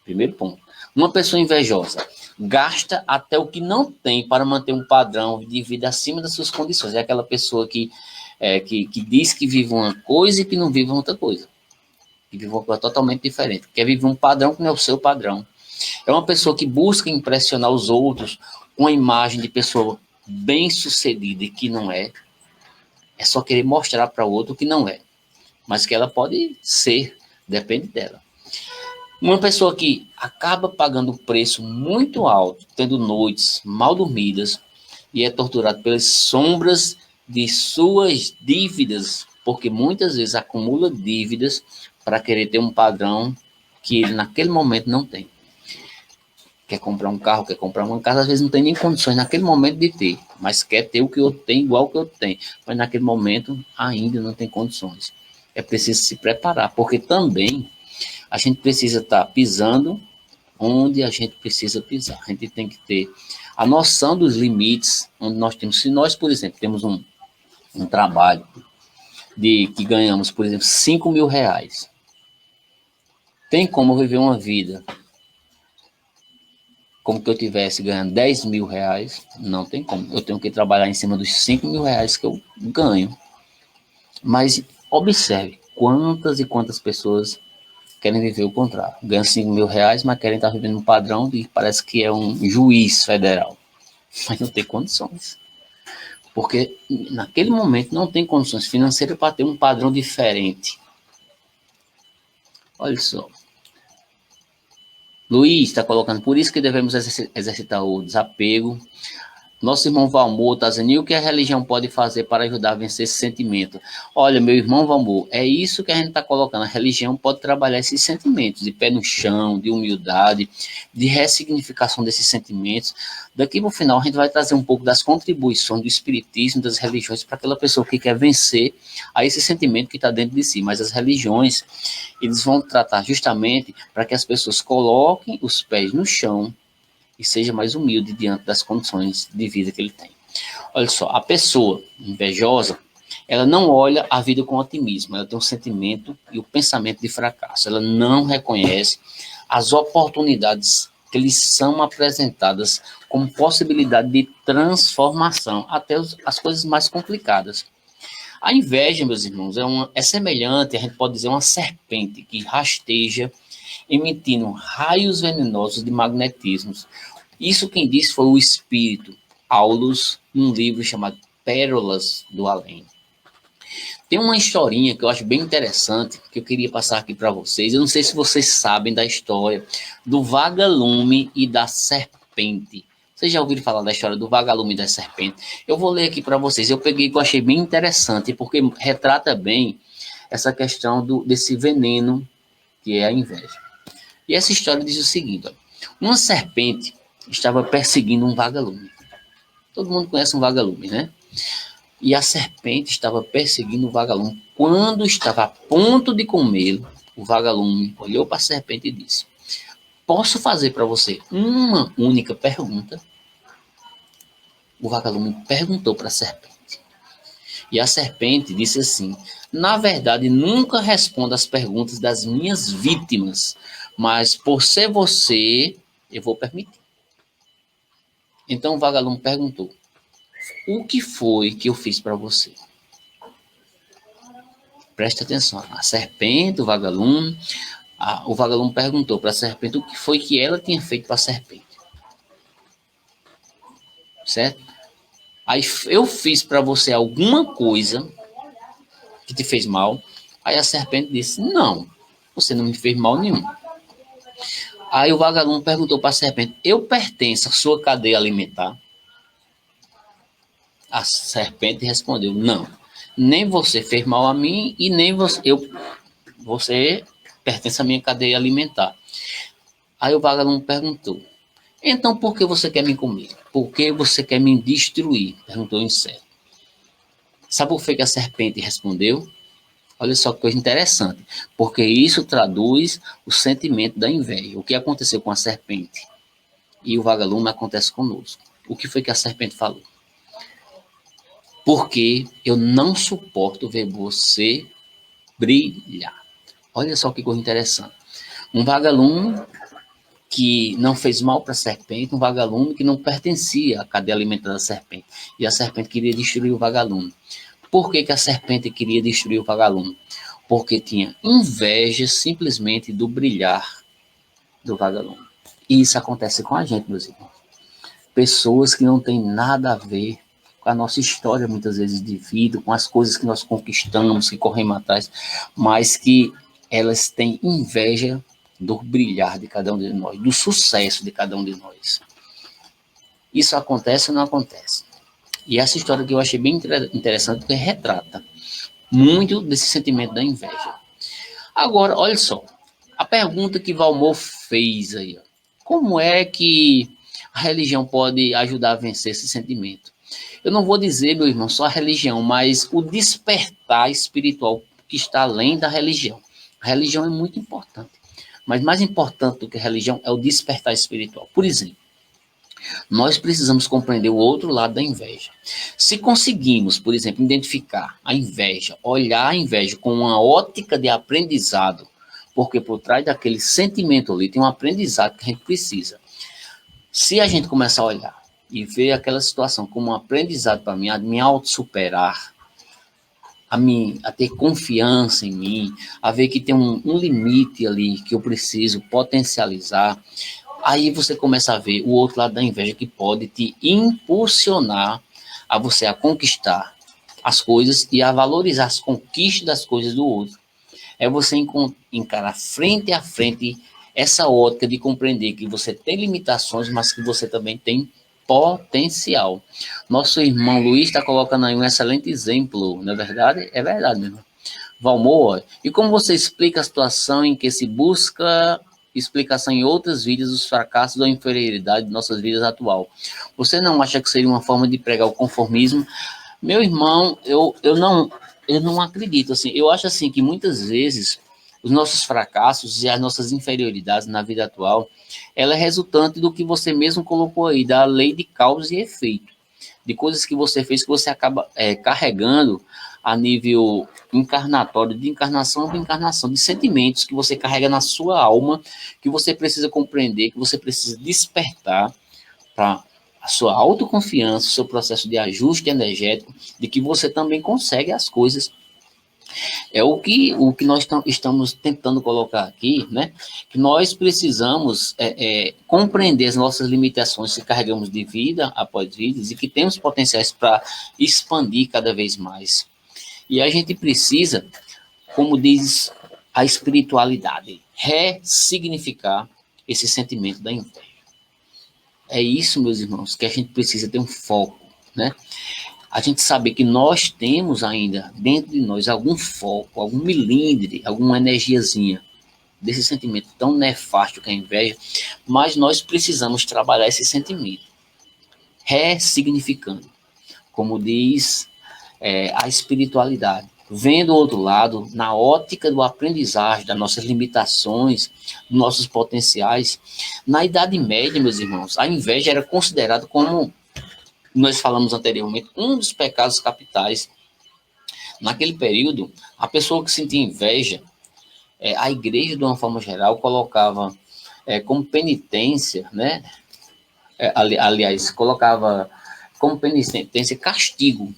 Primeiro ponto. Uma pessoa invejosa gasta até o que não tem para manter um padrão de vida acima das suas condições. É aquela pessoa que diz que vive uma coisa e que não vive outra coisa. Que vive uma coisa totalmente diferente. Quer viver um padrão que não é o seu padrão. É uma pessoa que busca impressionar os outros com a imagem de pessoa bem-sucedida e que não é. É só querer mostrar para o outro que não é. Mas que ela pode ser, depende dela. Uma pessoa que acaba pagando um preço muito alto, tendo noites mal dormidas e é torturado pelas sombras de suas dívidas, porque muitas vezes acumula dívidas para querer ter um padrão que ele naquele momento não tem. Quer comprar um carro, quer comprar uma casa, às vezes não tem nem condições naquele momento de ter, mas quer ter o que eu tenho, igual o que eu tenho, mas naquele momento ainda não tem condições. É preciso se preparar, porque também a gente precisa estar pisando onde a gente precisa pisar. A gente tem que ter a noção dos limites onde nós temos. Se nós, por exemplo, temos um trabalho que ganhamos, por exemplo, 5 mil reais, tem como viver uma vida como que eu tivesse ganhando 10 mil reais? Não tem como. Eu tenho que trabalhar em cima dos 5 mil reais que eu ganho. Mas observe quantas e quantas pessoas querem viver o contrário. Ganham 5 mil reais, mas querem estar vivendo um padrão de parece que é um juiz federal. Mas não tem condições. Porque naquele momento não tem condições financeiras para ter um padrão diferente. Olha só. Luiz está colocando, por isso que devemos exercitar o desapego. Nosso irmão Valmor está dizendo, e o que a religião pode fazer para ajudar a vencer esse sentimento? Olha, meu irmão Valmor, é isso que a gente está colocando. A religião pode trabalhar esses sentimentos de pé no chão, de humildade, de ressignificação desses sentimentos. Daqui para o final, a gente vai trazer um pouco das contribuições do espiritismo, das religiões, para aquela pessoa que quer vencer a esse sentimento que está dentro de si. Mas as religiões, eles vão tratar justamente para que as pessoas coloquem os pés no chão, e seja mais humilde diante das condições de vida que ele tem. Olha só, a pessoa invejosa, ela não olha a vida com otimismo, ela tem um sentimento e o pensamento de fracasso. Ela não reconhece as oportunidades que lhes são apresentadas como possibilidade de transformação, até as coisas mais complicadas. A inveja, meus irmãos, é semelhante, a gente pode dizer, uma serpente que rasteja emitindo raios venenosos de magnetismo. Isso quem disse foi o espírito Aulus, num livro chamado Pérolas do Além. Tem uma historinha que eu acho bem interessante, que eu queria passar aqui para vocês. Eu não sei se vocês sabem da história do vagalume e da serpente. Vocês já ouviram falar da história do vagalume e da serpente? Eu vou ler aqui para vocês. Eu peguei que eu achei bem interessante, porque retrata bem essa questão desse veneno que é a inveja. E essa história diz o seguinte: ó, uma serpente estava perseguindo um vagalume. Todo mundo conhece um vagalume, né? E a serpente estava perseguindo o vagalume. Quando estava a ponto de comê-lo, o vagalume olhou para a serpente e disse: posso fazer para você uma única pergunta? O vagalume perguntou para a serpente. E a serpente disse assim: na verdade, nunca respondo às perguntas das minhas vítimas, mas por ser você, eu vou permitir. Então o vagalume perguntou: o que foi que eu fiz para você? Preste atenção. A serpente, o vagalume perguntou para a serpente o que foi que ela tinha feito para a serpente. Certo? Aí eu fiz para você alguma coisa que te fez mal. Aí a serpente disse: não, você não me fez mal nenhum. Aí o vagalume perguntou para a serpente: eu pertenço à sua cadeia alimentar? A serpente respondeu: não, nem você fez mal a mim e nem você pertence à minha cadeia alimentar. Aí o vagalume perguntou: então por que você quer me comer? Por que você quer me destruir? Perguntou o inseto. Sabe o que a serpente respondeu? Olha só que coisa interessante, porque isso traduz o sentimento da inveja. O que aconteceu com a serpente e o vagalume acontece conosco. O que foi que a serpente falou? Porque eu não suporto ver você brilhar. Olha só que coisa interessante. Um vagalume que não fez mal para a serpente, um vagalume que não pertencia à cadeia alimentar da serpente. E a serpente queria destruir o vagalume. Por que a serpente queria destruir o vagalume? Porque tinha inveja simplesmente do brilhar do vagalume. E isso acontece com a gente, meus irmãos. Pessoas que não têm nada a ver com a nossa história, muitas vezes, de vida, com as coisas que nós conquistamos, que corremos atrás, mas que elas têm inveja do brilhar de cada um de nós, do sucesso de cada um de nós. Isso acontece ou não acontece? E essa história que eu achei bem interessante, porque retrata muito desse sentimento da inveja. Agora, olha só, a pergunta que Valmor fez aí, ó, como é que a religião pode ajudar a vencer esse sentimento? Eu não vou dizer, meu irmão, só a religião, mas o despertar espiritual que está além da religião. A religião é muito importante, mas mais importante do que a religião é o despertar espiritual. Por exemplo, nós precisamos compreender o outro lado da inveja. Se conseguimos, por exemplo, identificar a inveja, olhar a inveja com uma ótica de aprendizado, porque por trás daquele sentimento ali tem um aprendizado que a gente precisa. Se a gente começar a olhar e ver aquela situação como um aprendizado para mim, a me auto-superar, a ter confiança em mim, a ver que tem um limite ali que eu preciso potencializar, aí você começa a ver o outro lado da inveja que pode te impulsionar a você a conquistar as coisas e a valorizar as conquistas das coisas do outro. É você encarar frente a frente essa ótica de compreender que você tem limitações, mas que você também tem potencial. Nosso irmão Luiz está colocando aí um excelente exemplo, não é verdade? É verdade, meu irmão. Valmor, e como você explica a situação em que se busca explicação em outras vidas dos fracassos ou inferioridade de nossas vidas atual? Você não acha que seria uma forma de pregar o conformismo? Meu irmão, eu não acredito. Assim, eu acho assim que muitas vezes os nossos fracassos e as nossas inferioridades na vida atual, ela é resultante do que você mesmo colocou aí, da lei de causa e efeito, de coisas que você fez que você acaba carregando a nível encarnatório, de encarnação para encarnação, de sentimentos que você carrega na sua alma, que você precisa compreender, que você precisa despertar para a sua autoconfiança, o seu processo de ajuste energético, de que você também consegue as coisas. É o que nós estamos tentando colocar aqui, né? Que nós precisamos compreender as nossas limitações que carregamos de vida após vida e que temos potenciais para expandir cada vez mais. E a gente precisa, como diz a espiritualidade, ressignificar esse sentimento da inveja. É isso, meus irmãos, que a gente precisa ter um foco, né? A gente saber que nós temos ainda dentro de nós algum foco, algum milímetro, alguma energiazinha desse sentimento tão nefasto que é a inveja, mas nós precisamos trabalhar esse sentimento, ressignificando, como diz a espiritualidade, vendo o outro lado na ótica do aprendizagem, das nossas limitações, dos nossos potenciais. Na Idade Média, meus irmãos, a inveja era considerada como, nós falamos anteriormente, um dos pecados capitais. Naquele período, a pessoa que sentia inveja, a igreja, de uma forma geral, colocava como penitência, né? Aliás, colocava como penitência castigo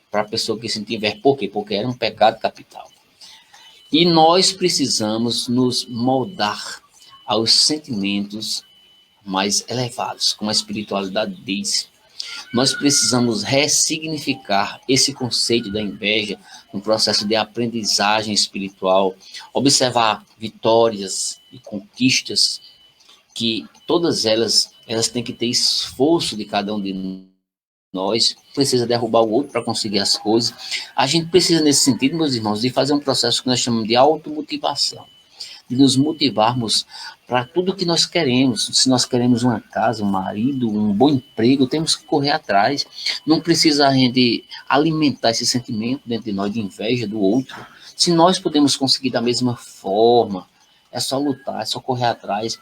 para a pessoa que sentia inveja. Por quê? Porque era um pecado capital. E nós precisamos nos moldar aos sentimentos mais elevados, como a espiritualidade diz. Nós precisamos ressignificar esse conceito da inveja no processo de aprendizagem espiritual, observar vitórias e conquistas, que todas elas têm que ter esforço de cada um de nós, precisa derrubar o outro para conseguir as coisas. A gente precisa, nesse sentido, meus irmãos, de fazer um processo que nós chamamos de automotivação, de nos motivarmos para tudo que nós queremos. Se nós queremos uma casa, um marido, um bom emprego, temos que correr atrás. Não precisa a gente alimentar esse sentimento dentro de nós de inveja do outro. Se nós podemos conseguir da mesma forma, é só lutar, é só correr atrás.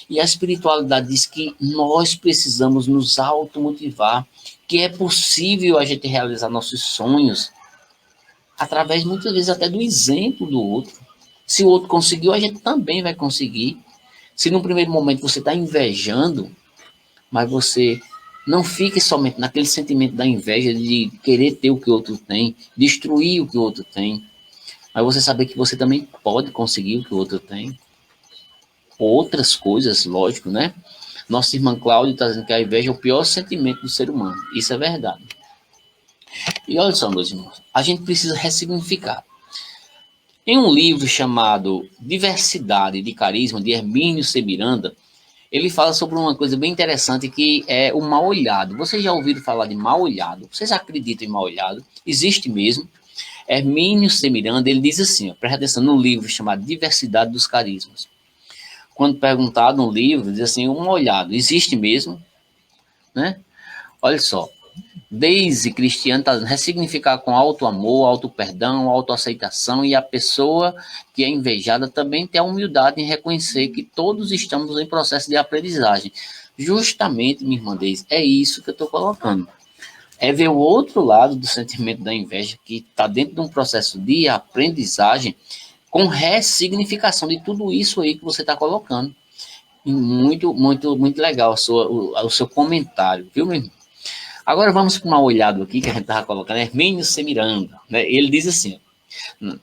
E a espiritualidade diz que nós precisamos nos automotivar, que é possível a gente realizar nossos sonhos através, muitas vezes, até do exemplo do outro. Se o outro conseguiu, a gente também vai conseguir. Se no primeiro momento você está invejando, mas você não fique somente naquele sentimento da inveja de querer ter o que o outro tem, destruir o que o outro tem, mas você saber que você também pode conseguir o que o outro tem. Outras coisas, lógico, né? Nossa irmã Cláudia está dizendo que a inveja é o pior sentimento do ser humano. Isso é verdade. E olha só, meus irmãos, a gente precisa ressignificar. Em um livro chamado Diversidade de Carisma, de Hermínio C. Miranda, ele fala sobre uma coisa bem interessante que é o mal-olhado. Vocês já ouviram falar de mal-olhado? Vocês acreditam em mal-olhado? Existe mesmo. Hermínio C. Miranda, ele diz assim, ó, presta atenção, no livro chamado Diversidade dos Carismas. Quando perguntado no livro, diz assim, um mal-olhado, existe mesmo? Né? Olha só, Daisy Cristiano está ressignificar com auto-amor, auto-perdão, auto-aceitação, e a pessoa que é invejada também tem a humildade em reconhecer que todos estamos em processo de aprendizagem. Justamente, minha irmã Daisy, é isso que eu estou colocando. É ver o outro lado do sentimento da inveja, que está dentro de um processo de aprendizagem, com ressignificação de tudo isso aí que você está colocando. Muito, muito, muito legal o seu comentário, viu, meu irmão? Agora vamos para uma olhada aqui que a gente estava colocando, Hermínio C. Miranda, né? Ele diz assim,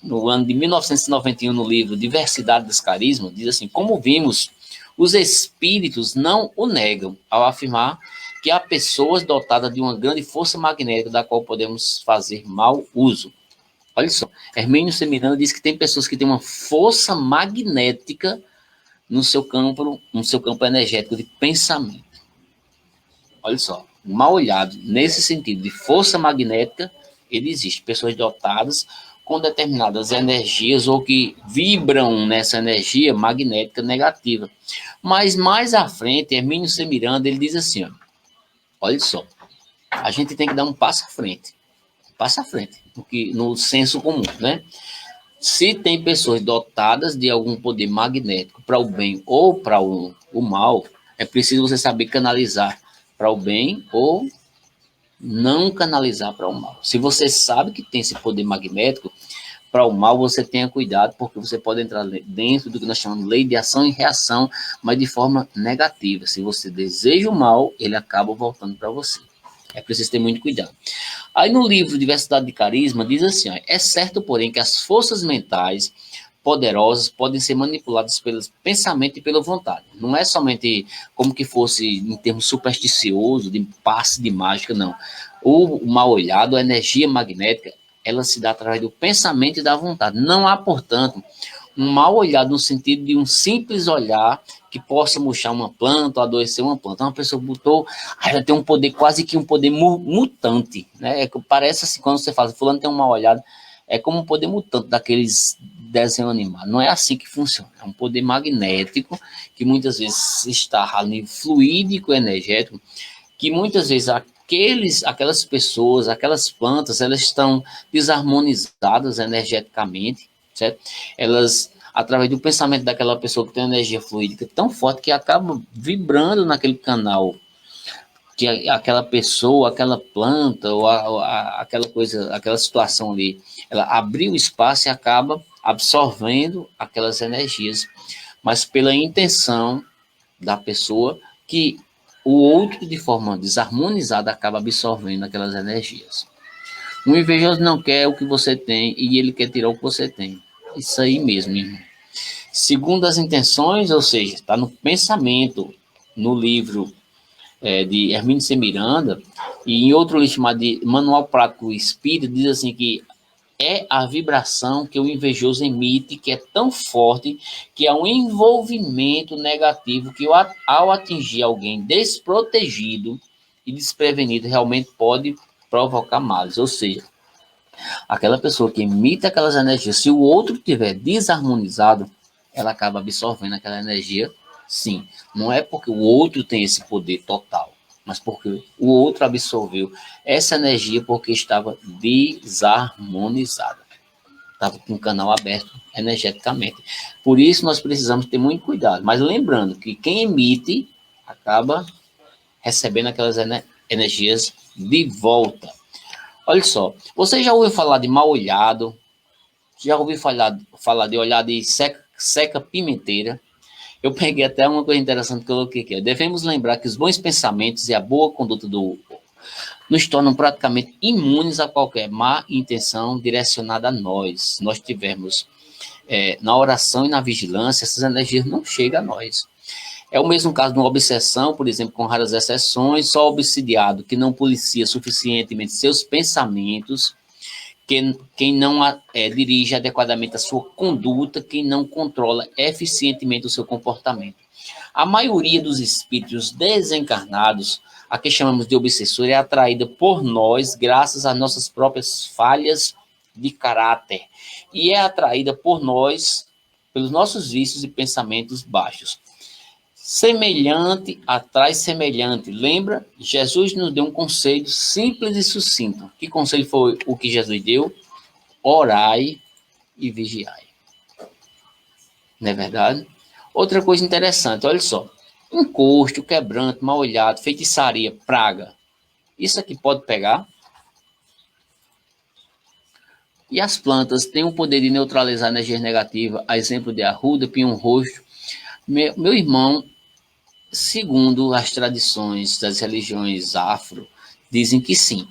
no ano de 1991, no livro Diversidade dos Carismas, diz assim, como vimos, os espíritos não o negam ao afirmar que há pessoas dotadas de uma grande força magnética da qual podemos fazer mau uso. Olha só, Hermínio C. Miranda diz que tem pessoas que têm uma força magnética no seu campo energético de pensamento. Olha só, mal olhado, nesse sentido de força magnética, ele existe. Pessoas dotadas com determinadas energias ou que vibram nessa energia magnética negativa. Mas mais à frente, Hermínio C. Miranda, ele diz assim, ó, olha só, a gente tem que dar um passo à frente, porque no senso comum, né? Se tem pessoas dotadas de algum poder magnético para o bem ou para o mal, é preciso você saber canalizar para o bem ou não canalizar para o mal. Se você sabe que tem esse poder magnético para o mal, você tenha cuidado, porque você pode entrar dentro do que nós chamamos de lei de ação e reação, mas de forma negativa. Se você deseja o mal, ele acaba voltando para você. É preciso ter muito cuidado. Aí no livro Diversidade de Carisma, diz assim, ó, é certo, porém, que as forças mentais poderosas podem ser manipuladas pelo pensamento e pela vontade. Não é somente como que fosse em termos supersticioso, de passe de mágica, não. O mal olhado, a energia magnética, ela se dá através do pensamento e da vontade. Não há, portanto, Um mal olhado no sentido de um simples olhar que possa murchar uma planta ou adoecer uma planta. Uma pessoa botou, ela tem um poder, quase que um poder mutante, né? Parece assim, quando você fala, fulano tem um mal olhado, é como um poder mutante daqueles desenhos animados. Não é assim que funciona. É um poder magnético que muitas vezes está a nível fluídico, energético, que muitas vezes aquelas pessoas, aquelas plantas, elas estão desarmonizadas energeticamente, certo? Elas, através do pensamento daquela pessoa que tem uma energia fluídica tão forte que acaba vibrando naquele canal que aquela pessoa, aquela planta ou aquela coisa, aquela situação ali, ela abriu espaço e acaba absorvendo aquelas energias, mas pela intenção da pessoa que o outro, de forma desarmonizada, acaba absorvendo aquelas energias. O invejoso não quer o que você tem e ele quer tirar o que você tem. Isso aí mesmo, irmão. Segundo as intenções, ou seja, está no pensamento, no livro de Hermínio C. Miranda, e em outro livro chamado de Manual Prático Espírita, diz assim que é a vibração que o invejoso emite, que é tão forte que é um envolvimento negativo que, ao atingir alguém desprotegido e desprevenido, realmente pode provocar males. Ou seja, aquela pessoa que emite aquelas energias, se o outro estiver desarmonizado, ela acaba absorvendo aquela energia, sim. Não é porque o outro tem esse poder total, mas porque o outro absorveu essa energia porque estava desarmonizada. Estava com o canal aberto energeticamente. Por isso nós precisamos ter muito cuidado. Mas lembrando que quem emite acaba recebendo aquelas energias de volta. Olha só, você já ouviu falar de mal olhado? Já ouviu falar de olhar de seca pimenteira? Eu peguei até uma coisa interessante que eu coloquei aqui. Devemos lembrar que os bons pensamentos e a boa conduta nos tornam praticamente imunes a qualquer má intenção direcionada a nós. Se nós tivermos na oração e na vigilância, essas energias não chegam a nós. É o mesmo caso de uma obsessão, por exemplo, com raras exceções, só obsidiado que não policia suficientemente seus pensamentos, quem não dirige adequadamente a sua conduta, quem não controla eficientemente o seu comportamento. A maioria dos espíritos desencarnados, a que chamamos de obsessor, é atraída por nós graças às nossas próprias falhas de caráter e é atraída por nós pelos nossos vícios e pensamentos baixos. Semelhante atrai semelhante. Lembra? Jesus nos deu um conselho simples e sucinto. Que conselho foi o que Jesus deu? Orai e vigiai. Não é verdade? Outra coisa interessante, olha só. Encosto, quebranto, mal olhado, feitiçaria, praga. Isso aqui pode pegar. E as plantas têm o poder de neutralizar energias negativas, a exemplo de arruda, pinhão roxo. Meu irmão, segundo as tradições das religiões afro, dizem que sim.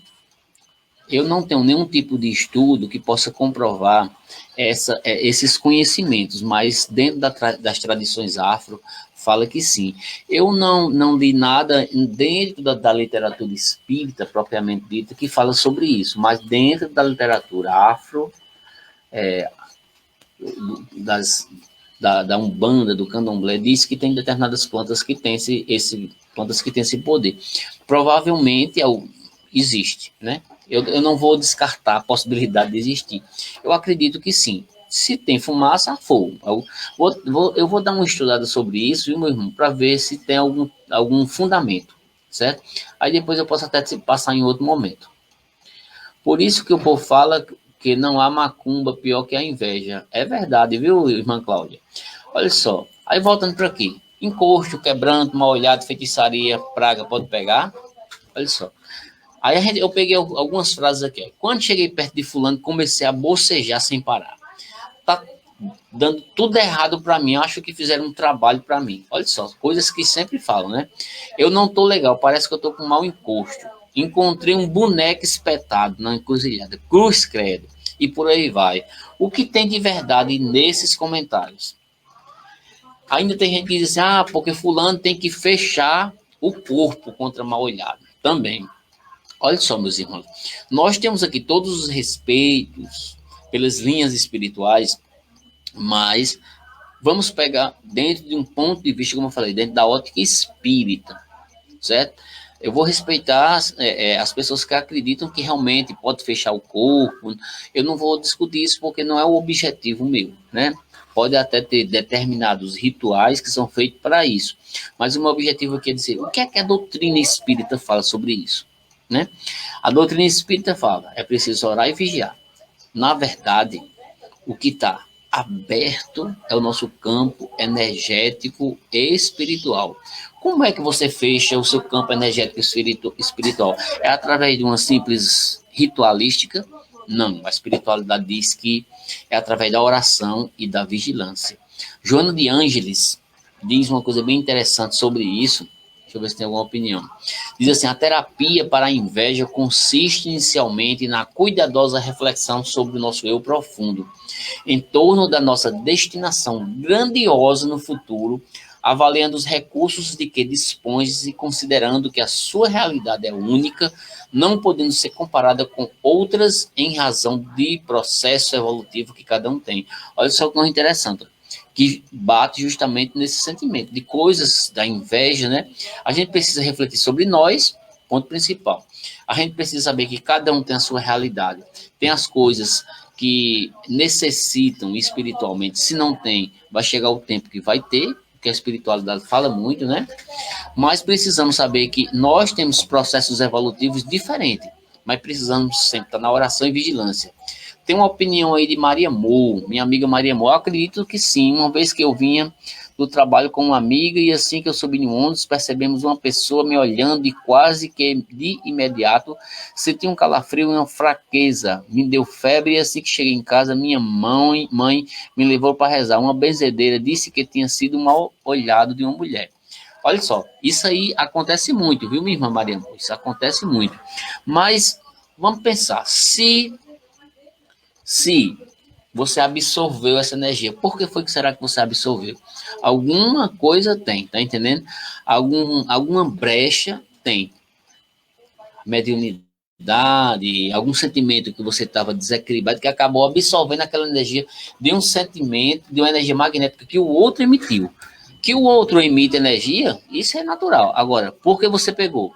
Eu não tenho nenhum tipo de estudo que possa comprovar esses conhecimentos, mas dentro das tradições afro, fala que sim. Eu não li nada dentro da literatura espírita, propriamente dita, que fala sobre isso, mas dentro da literatura afro, da Umbanda, do Candomblé, diz que tem determinadas plantas que têm esse poder. Provavelmente existe, né? Eu não vou descartar a possibilidade de existir. Eu acredito que sim. Se tem fumaça, fogo. Eu vou dar uma estudada sobre isso, viu, meu irmão, para ver se tem algum fundamento, certo? Aí depois eu posso até passar em outro momento. Por isso que o povo fala que não há macumba pior que a inveja. É verdade, viu, irmã Cláudia? Olha só. Aí voltando para aqui. Encosto, quebranto, mal olhado, feitiçaria, praga, pode pegar? Olha só. Aí eu peguei algumas frases aqui. Quando cheguei perto de fulano, comecei a bocejar sem parar. Tá dando tudo errado para mim. Acho que fizeram um trabalho para mim. Olha só, coisas que sempre falam, né? Eu não tô legal, parece que eu tô com mau encosto. Encontrei um boneco espetado na encruzilhada. Cruz credo. E por aí vai. O que tem de verdade nesses comentários? Ainda tem gente que diz assim, porque fulano tem que fechar o corpo contra mal olhado. Também. Olha só, meus irmãos. Nós temos aqui todos os respeitos pelas linhas espirituais, Mas vamos pegar dentro de um ponto de vista, como eu falei, dentro da ótica espírita, certo? Eu vou respeitar as pessoas que acreditam que realmente pode fechar o corpo. Eu não vou discutir isso porque não é o objetivo meu, né? Pode até ter determinados rituais que são feitos para isso. Mas o meu objetivo aqui é dizer o que a doutrina espírita fala sobre isso, né? A doutrina espírita fala, é preciso orar e vigiar. Na verdade, o que está aberto é o nosso campo energético e espiritual. Como é que você fecha o seu campo energético e espiritual? É através de uma simples ritualística? Não, a espiritualidade diz que é através da oração e da vigilância. Joana de Ângeles diz uma coisa bem interessante sobre isso. Deixa eu ver se tem alguma opinião. Diz assim: a terapia para a inveja consiste inicialmente na cuidadosa reflexão sobre o nosso eu profundo, em torno da nossa destinação grandiosa no futuro, avaliando os recursos de que dispões e considerando que a sua realidade é única, não podendo ser comparada com outras em razão de processo evolutivo que cada um tem. Olha só que coisa interessante, que bate justamente nesse sentimento de coisas da inveja, né? A gente precisa refletir sobre nós, ponto principal. A gente precisa saber que cada um tem a sua realidade, tem as coisas que necessitam espiritualmente. Se não tem, vai chegar o tempo que vai ter, porque a espiritualidade fala muito, né? Mas precisamos saber que nós temos processos evolutivos diferentes, mas precisamos sempre estar na oração e vigilância. Tem uma opinião aí de Maria Moore, minha amiga Maria Moore. Eu acredito que sim, uma vez que eu vinha do trabalho com uma amiga e assim que eu subi no ônibus, percebemos uma pessoa me olhando e quase que de imediato senti um calafrio e uma fraqueza. Me deu febre e assim que cheguei em casa, minha mãe me levou para rezar. Uma benzedeira disse que tinha sido um mal olhado de uma mulher. Olha só, isso aí acontece muito, viu, minha irmã Maria Moore? Isso acontece muito. Mas vamos pensar, se você absorveu essa energia, por que foi que será que você absorveu? Alguma coisa tem, tá entendendo? Alguma brecha tem. Mediunidade, algum sentimento que você estava desequilibrado, que acabou absorvendo aquela energia de um sentimento, de uma energia magnética que o outro emitiu. Que o outro emite energia, isso é natural. Agora, por que você pegou?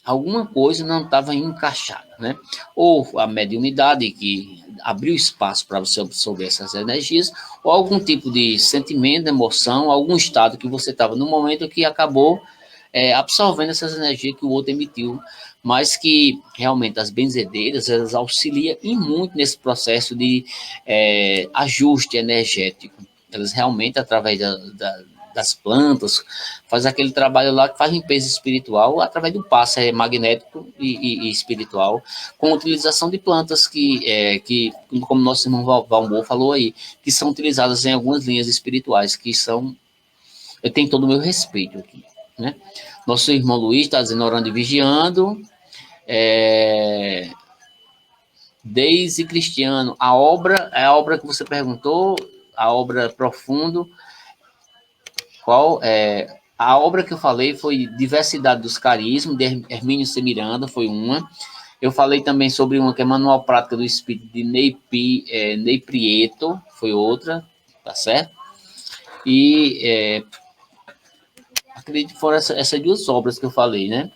Alguma coisa não estava encaixada, né? Ou a mediunidade que abriu espaço para você absorver essas energias, ou algum tipo de sentimento, emoção, algum estado que você estava no momento que acabou absorvendo essas energias que o outro emitiu, mas que realmente as benzedeiras, elas auxiliam e muito nesse processo de ajuste energético. Elas realmente, através das plantas, faz aquele trabalho lá que faz limpeza espiritual através do passe magnético e espiritual, com utilização de plantas que como nosso irmão Valmor falou aí, que são utilizadas em algumas linhas espirituais, que são, eu tenho todo o meu respeito aqui, né? Nosso irmão Luiz está dizendo, orando e vigiando, Deise Cristiano, a obra que você perguntou, a obra Profundo, qual é a obra que eu falei foi Diversidade dos Carismas, de Hermínio C. Miranda, foi uma. Eu falei também sobre uma que é Manual Prática do Espírito, de Ney Prieto, foi outra, tá certo? E acredito que foram essas duas obras que eu falei, né?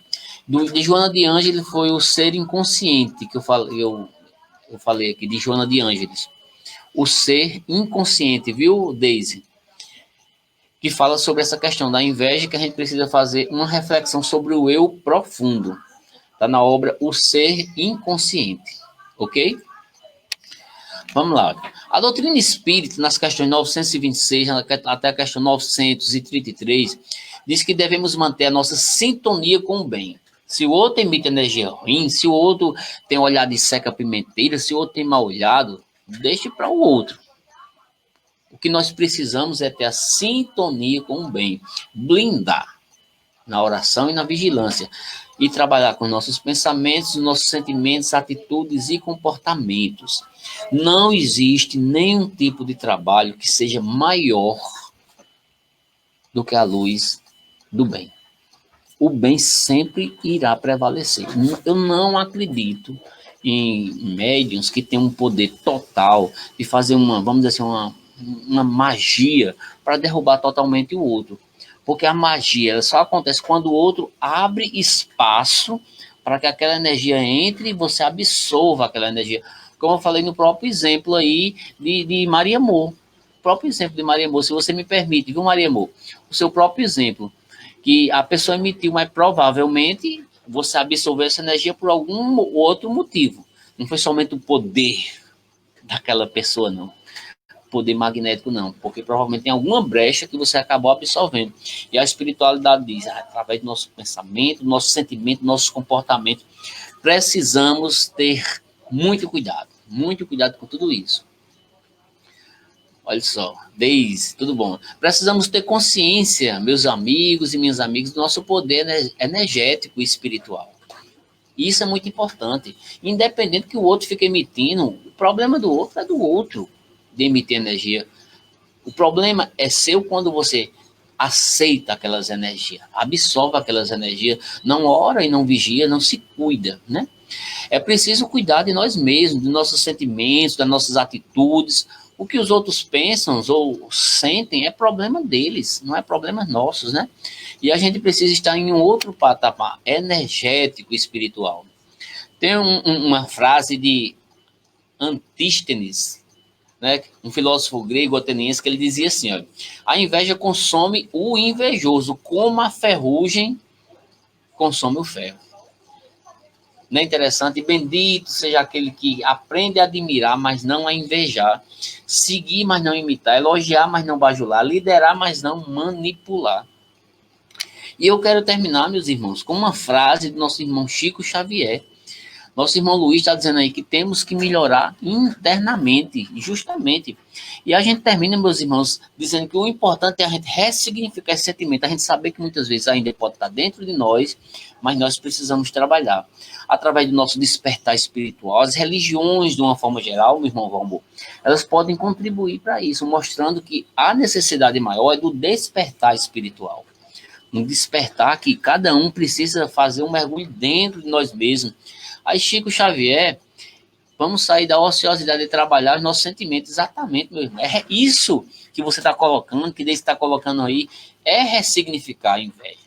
De Joana de Ângeles foi O Ser Inconsciente, que eu falei aqui, de Joana de Ângeles. O Ser Inconsciente, viu, Deise? Que fala sobre essa questão da inveja, que a gente precisa fazer uma reflexão sobre o eu profundo. Está na obra O Ser Inconsciente, ok? Vamos lá. A doutrina espírita, nas questões 926 até a questão 933, diz que devemos manter a nossa sintonia com o bem. Se o outro emite energia ruim, se o outro tem um olhar de seca pimenteira, se o outro tem mal olhado, deixe para o outro. O que nós precisamos é ter a sintonia com o bem, blindar na oração e na vigilância, e trabalhar com nossos pensamentos, nossos sentimentos, atitudes e comportamentos. Não existe nenhum tipo de trabalho que seja maior do que a luz do bem. O bem sempre irá prevalecer. Eu não acredito em médiums que tem um poder total de fazer vamos dizer assim, uma magia para derrubar totalmente o outro. Porque a magia só acontece quando o outro abre espaço para que aquela energia entre e você absorva aquela energia. Como eu falei no próprio exemplo aí de Maria Amor. O próprio exemplo de Maria Amor, se você me permite, viu, Maria Amor? O seu próprio exemplo, que a pessoa emitiu, mas provavelmente você absorveu essa energia por algum outro motivo. Não foi somente o poder daquela pessoa, não. Poder magnético, não. Porque provavelmente tem alguma brecha que você acabou absorvendo. E a espiritualidade diz, através do nosso pensamento, do nosso sentimento, do nosso comportamento, precisamos ter muito cuidado com tudo isso. Olha só, Deise, tudo bom? Precisamos ter consciência, meus amigos e minhas amigas, do nosso poder energético e espiritual. Isso é muito importante. Independente que o outro fique emitindo, o problema do outro é do outro de emitir energia. O problema é seu quando você aceita aquelas energias, absorve aquelas energias, não ora e não vigia, não se cuida, né? É preciso cuidar de nós mesmos, dos nossos sentimentos, das nossas atitudes. O que os outros pensam ou sentem é problema deles, não é problema nossos, né? E a gente precisa estar em um outro patamar energético e espiritual. Tem uma frase de Antístenes, né, um filósofo grego ateniense, que ele dizia assim, ó, a inveja consome o invejoso, como a ferrugem consome o ferro. Não é interessante? Bendito seja aquele que aprende a admirar, mas não a invejar, seguir, mas não imitar, elogiar, mas não bajular, liderar, mas não manipular. E eu quero terminar, meus irmãos, com uma frase do nosso irmão Chico Xavier. Nosso irmão Luiz está dizendo aí que temos que melhorar internamente, justamente. E a gente termina, meus irmãos, dizendo que o importante é a gente ressignificar esse sentimento, a gente saber que muitas vezes ainda pode estar dentro de nós, mas nós precisamos trabalhar. Através do nosso despertar espiritual, as religiões, de uma forma geral, meu irmão Valmor, elas podem contribuir para isso, mostrando que a necessidade maior é do despertar espiritual. Um despertar que cada um precisa fazer um mergulho dentro de nós mesmos. Aí Chico Xavier, vamos sair da ociosidade de trabalhar os nossos sentimentos, exatamente, meu irmão. É isso que você está colocando, que Deus está colocando aí, é ressignificar a inveja.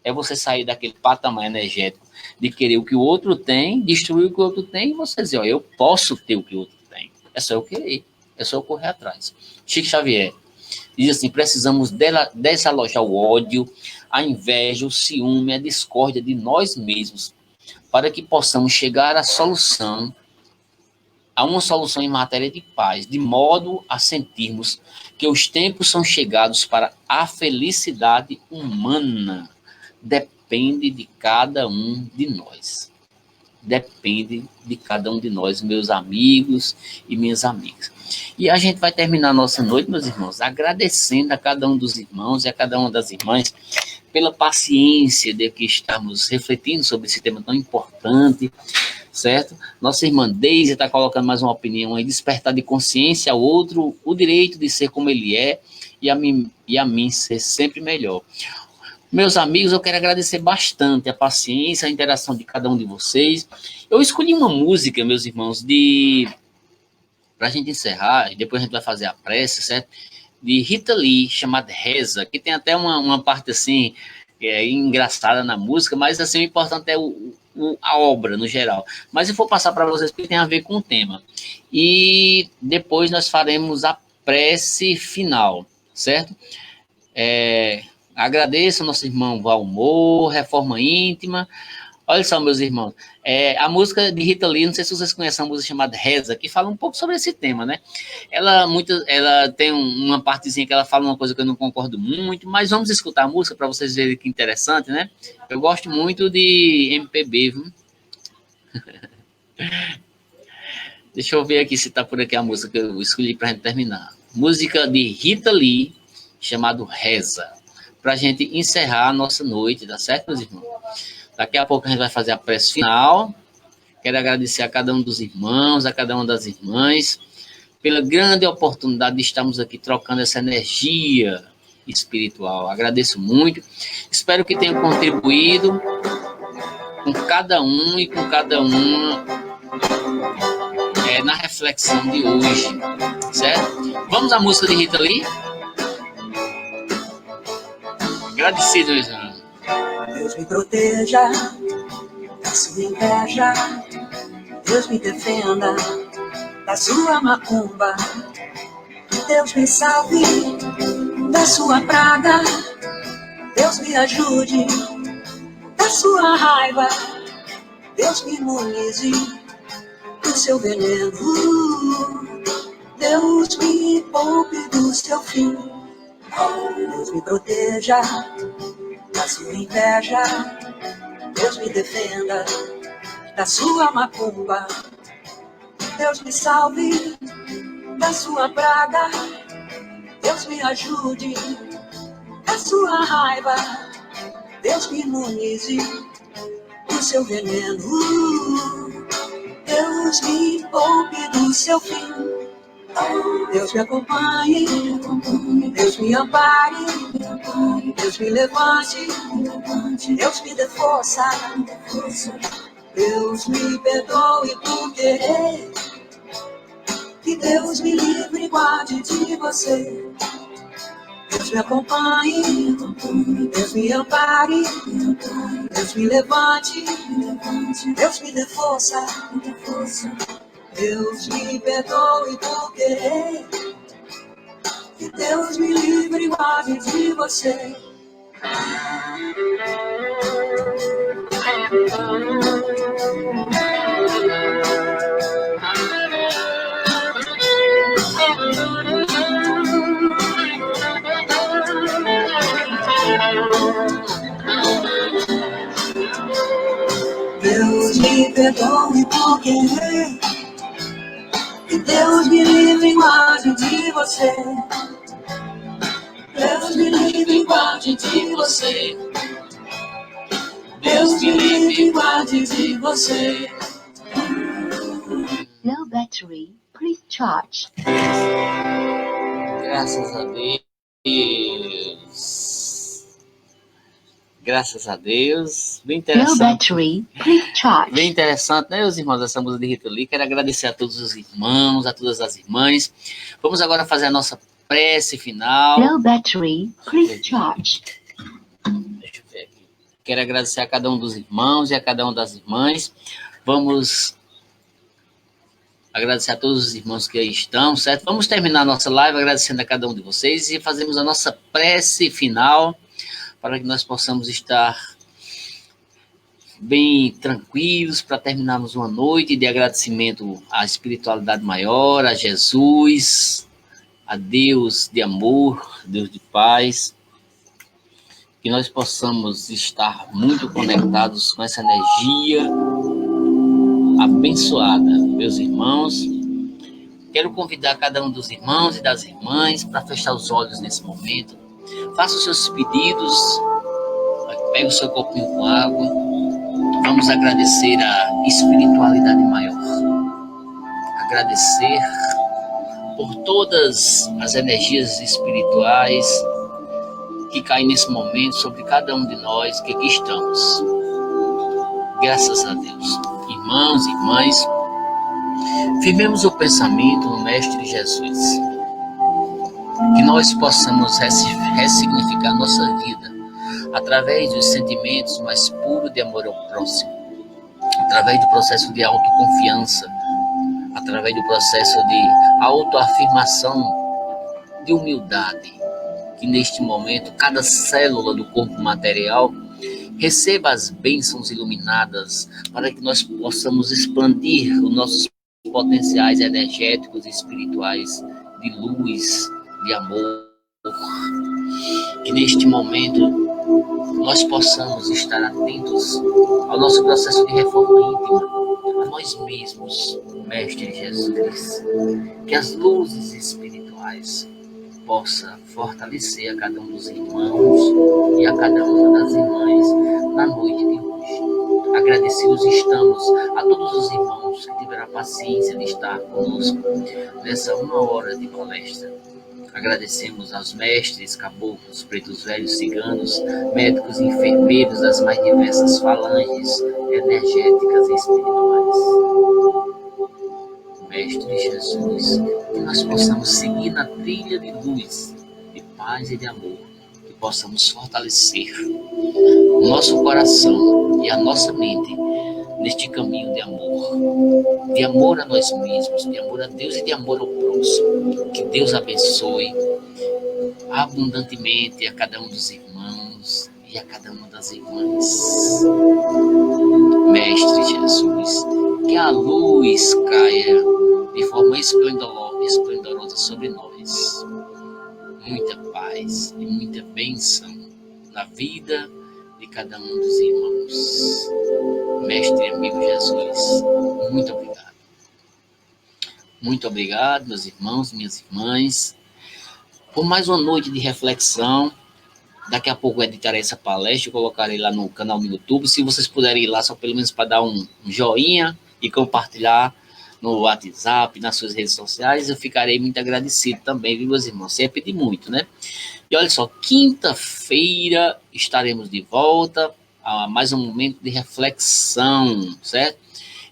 É você sair daquele patamar energético de querer o que o outro tem, destruir o que o outro tem, e você dizer, ó, eu posso ter o que o outro tem. É só eu querer, é só eu correr atrás. Chico Xavier diz assim, precisamos desalojar o ódio, a inveja, o ciúme, a discórdia de nós mesmos, para que possamos chegar à solução, a uma solução em matéria de paz, de modo a sentirmos que os tempos são chegados para a felicidade humana. Depende de cada um de nós. Depende de cada um de nós, meus amigos e minhas amigas. E a gente vai terminar a nossa noite, meus irmãos, agradecendo a cada um dos irmãos e a cada uma das irmãs pela paciência de que estamos refletindo sobre esse tema tão importante, certo? Nossa irmã Deise está colocando mais uma opinião aí, despertar de consciência ao outro, o direito de ser como ele é e a mim ser sempre melhor. Meus amigos, eu quero agradecer bastante a paciência, a interação de cada um de vocês. Eu escolhi uma música, meus irmãos, para a gente encerrar, e depois a gente vai fazer a prece, certo? De Rita Lee, chamada Reza, que tem até uma parte assim, engraçada na música, mas assim, o importante é a obra no geral. Mas eu vou passar para vocês porque tem a ver com o tema. E depois nós faremos a prece final, certo? Agradeço ao nosso irmão Valmor, Reforma Íntima. Olha só, meus irmãos, a música de Rita Lee, não sei se vocês conhecem a música chamada Reza, que fala um pouco sobre esse tema, né? Ela tem uma partezinha que ela fala uma coisa que eu não concordo muito, mas vamos escutar a música para vocês verem que interessante, né? Eu gosto muito de MPB, viu? Deixa eu ver aqui se tá por aqui a música que eu escolhi para a gente terminar. Música de Rita Lee, chamado Reza, para a gente encerrar a nossa noite, tá certo, meus irmãos? Daqui a pouco a gente vai fazer a prece final. Quero agradecer a cada um dos irmãos, a cada uma das irmãs, pela grande oportunidade de estarmos aqui trocando essa energia espiritual. Agradeço muito. Espero que tenha contribuído com cada um e com cada uma na reflexão de hoje, certo? Vamos à música de Rita Lee? Agradecido, Isana. Deus me proteja da sua inveja, Deus me defenda da sua macumba, Deus me salve da sua praga, Deus me ajude da sua raiva, Deus me imunize do seu veneno, Deus me poupe do seu fim, Deus me proteja da sua inveja, Deus me defenda da sua macumba, Deus me salve da sua praga, Deus me ajude da sua raiva, Deus me imunize do seu veneno, Deus me poupe do seu fim, Deus me acompanhe, Deus me ampare, Deus me levante, Deus me dê força, Deus me perdoe por querer, que Deus me livre e guarde de você. Deus me acompanhe, Deus me ampare, Deus me levante, Deus me dê força, Deus me perdoe por querer, que Deus me livre e guarde de você. Deus me perdoe por querer, que Deus me livre e guarde de você. Deus me livre e guarde de você. Deus me livre e guarde de você. Low battery, please charge. Graças a Deus. Graças a Deus. Bem interessante. Low battery, please charge. Bem interessante, né, meus irmãos, essa música de Rita Lee. Quero agradecer a todos os irmãos, a todas as irmãs. Vamos agora fazer a nossa prece final. Low battery, please charge. Deixa eu ver aqui. Quero agradecer a cada um dos irmãos e a cada uma das irmãs. Vamos agradecer a todos os irmãos que aí estão, certo? Vamos terminar a nossa live agradecendo a cada um de vocês e fazemos a nossa prece final para que nós possamos estar bem tranquilos para terminarmos uma noite de agradecimento à espiritualidade maior, a Jesus, a Deus de amor, Deus de paz, que nós possamos estar muito conectados com essa energia abençoada. Meus irmãos, quero convidar cada um dos irmãos e das irmãs para fechar os olhos nesse momento. Faça os seus pedidos, pegue o seu copinho com água. Vamos agradecer a espiritualidade maior. Agradecer por todas as energias espirituais que caem nesse momento sobre cada um de nós que aqui estamos. Graças a Deus. Irmãos e irmãs, firmemos o pensamento no Mestre Jesus. Que nós possamos ressignificar nossa vida através dos sentimentos mais puros de amor ao próximo, através do processo de autoconfiança, através do processo de autoafirmação, de humildade, que neste momento cada célula do corpo material receba as bênçãos iluminadas para que nós possamos expandir os nossos potenciais energéticos e espirituais de luz, de amor. Que neste momento nós possamos estar atentos ao nosso processo de reforma íntima, a nós mesmos, Mestre Jesus. Que as luzes espirituais possa fortalecer a cada um dos irmãos e a cada uma das irmãs na noite de hoje. Agradecidos estamos a todos os irmãos que tiveram a paciência de estar conosco nessa 1 hora de palestra. Agradecemos aos mestres, caboclos, pretos velhos, ciganos, médicos e enfermeiros das mais diversas falanges energéticas e espirituais. Mestre Jesus, que nós possamos seguir na trilha de luz, de paz e de amor, que possamos fortalecer o nosso coração e a nossa mente neste caminho de amor a nós mesmos, de amor a Deus e de amor ao próximo. Que Deus abençoe abundantemente a cada um dos irmãos e a cada uma das irmãs. Mestre Jesus, que a luz caia de forma esplendorosa sobre nós. Muita paz e muita bênção na vida de cada um dos irmãos. Mestre amigo Jesus, muito obrigado. Muito obrigado, meus irmãos, minhas irmãs, por mais uma noite de reflexão. Daqui a pouco eu editarei essa palestra e colocarei lá no canal do YouTube. Se vocês puderem ir lá, só pelo menos para dar um joinha e compartilhar no WhatsApp, nas suas redes sociais, eu ficarei muito agradecido também, viu, meus irmãos? Sem pedir muito, né? E olha só, quinta-feira estaremos de volta a mais um momento de reflexão, certo?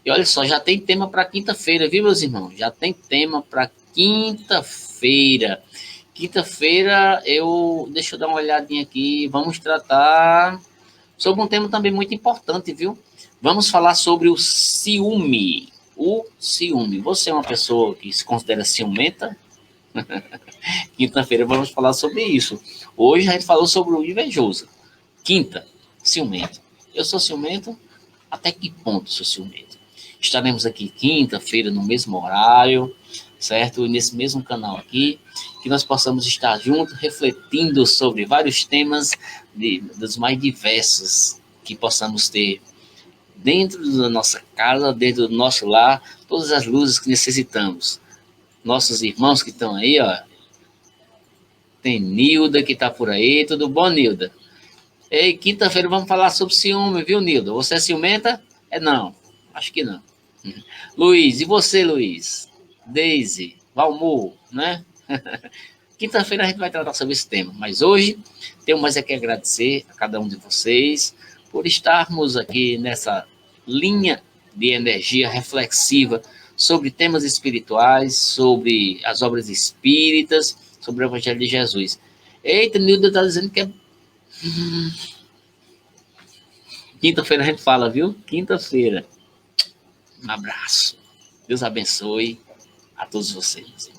E olha só, já tem tema para quinta-feira, viu, meus irmãos? Já tem tema para quinta-feira. Quinta-feira, deixa eu dar uma olhadinha aqui, vamos tratar sobre um tema também muito importante, viu? Vamos falar sobre o ciúme. O ciúme. Você é uma pessoa que se considera ciumenta? Quinta-feira vamos falar sobre isso. Hoje a gente falou sobre o invejoso. Quinta, ciumento. Eu sou ciumento? Até que ponto sou ciumento? Estaremos aqui quinta-feira no mesmo horário, certo? Nesse mesmo canal aqui, que nós possamos estar juntos, refletindo sobre vários temas dos mais diversos que possamos ter dentro da nossa casa, dentro do nosso lar, todas as luzes que necessitamos. Nossos irmãos que estão aí, ó. Tem Nilda que está por aí. Tudo bom, Nilda? Ei, quinta-feira vamos falar sobre ciúme, viu, Nilda? Você é ciumenta? Não, acho que não. Luiz, e você, Luiz? Deise, Valmor, né? Quinta-feira a gente vai tratar sobre esse tema, mas hoje tenho mais a que agradecer a cada um de vocês por estarmos aqui nessa linha de energia reflexiva sobre temas espirituais, sobre as obras espíritas, sobre o Evangelho de Jesus. Eita, Nilda está dizendo que é... Quinta-feira a gente fala, viu? Quinta-feira. Um abraço. Deus abençoe a todos vocês.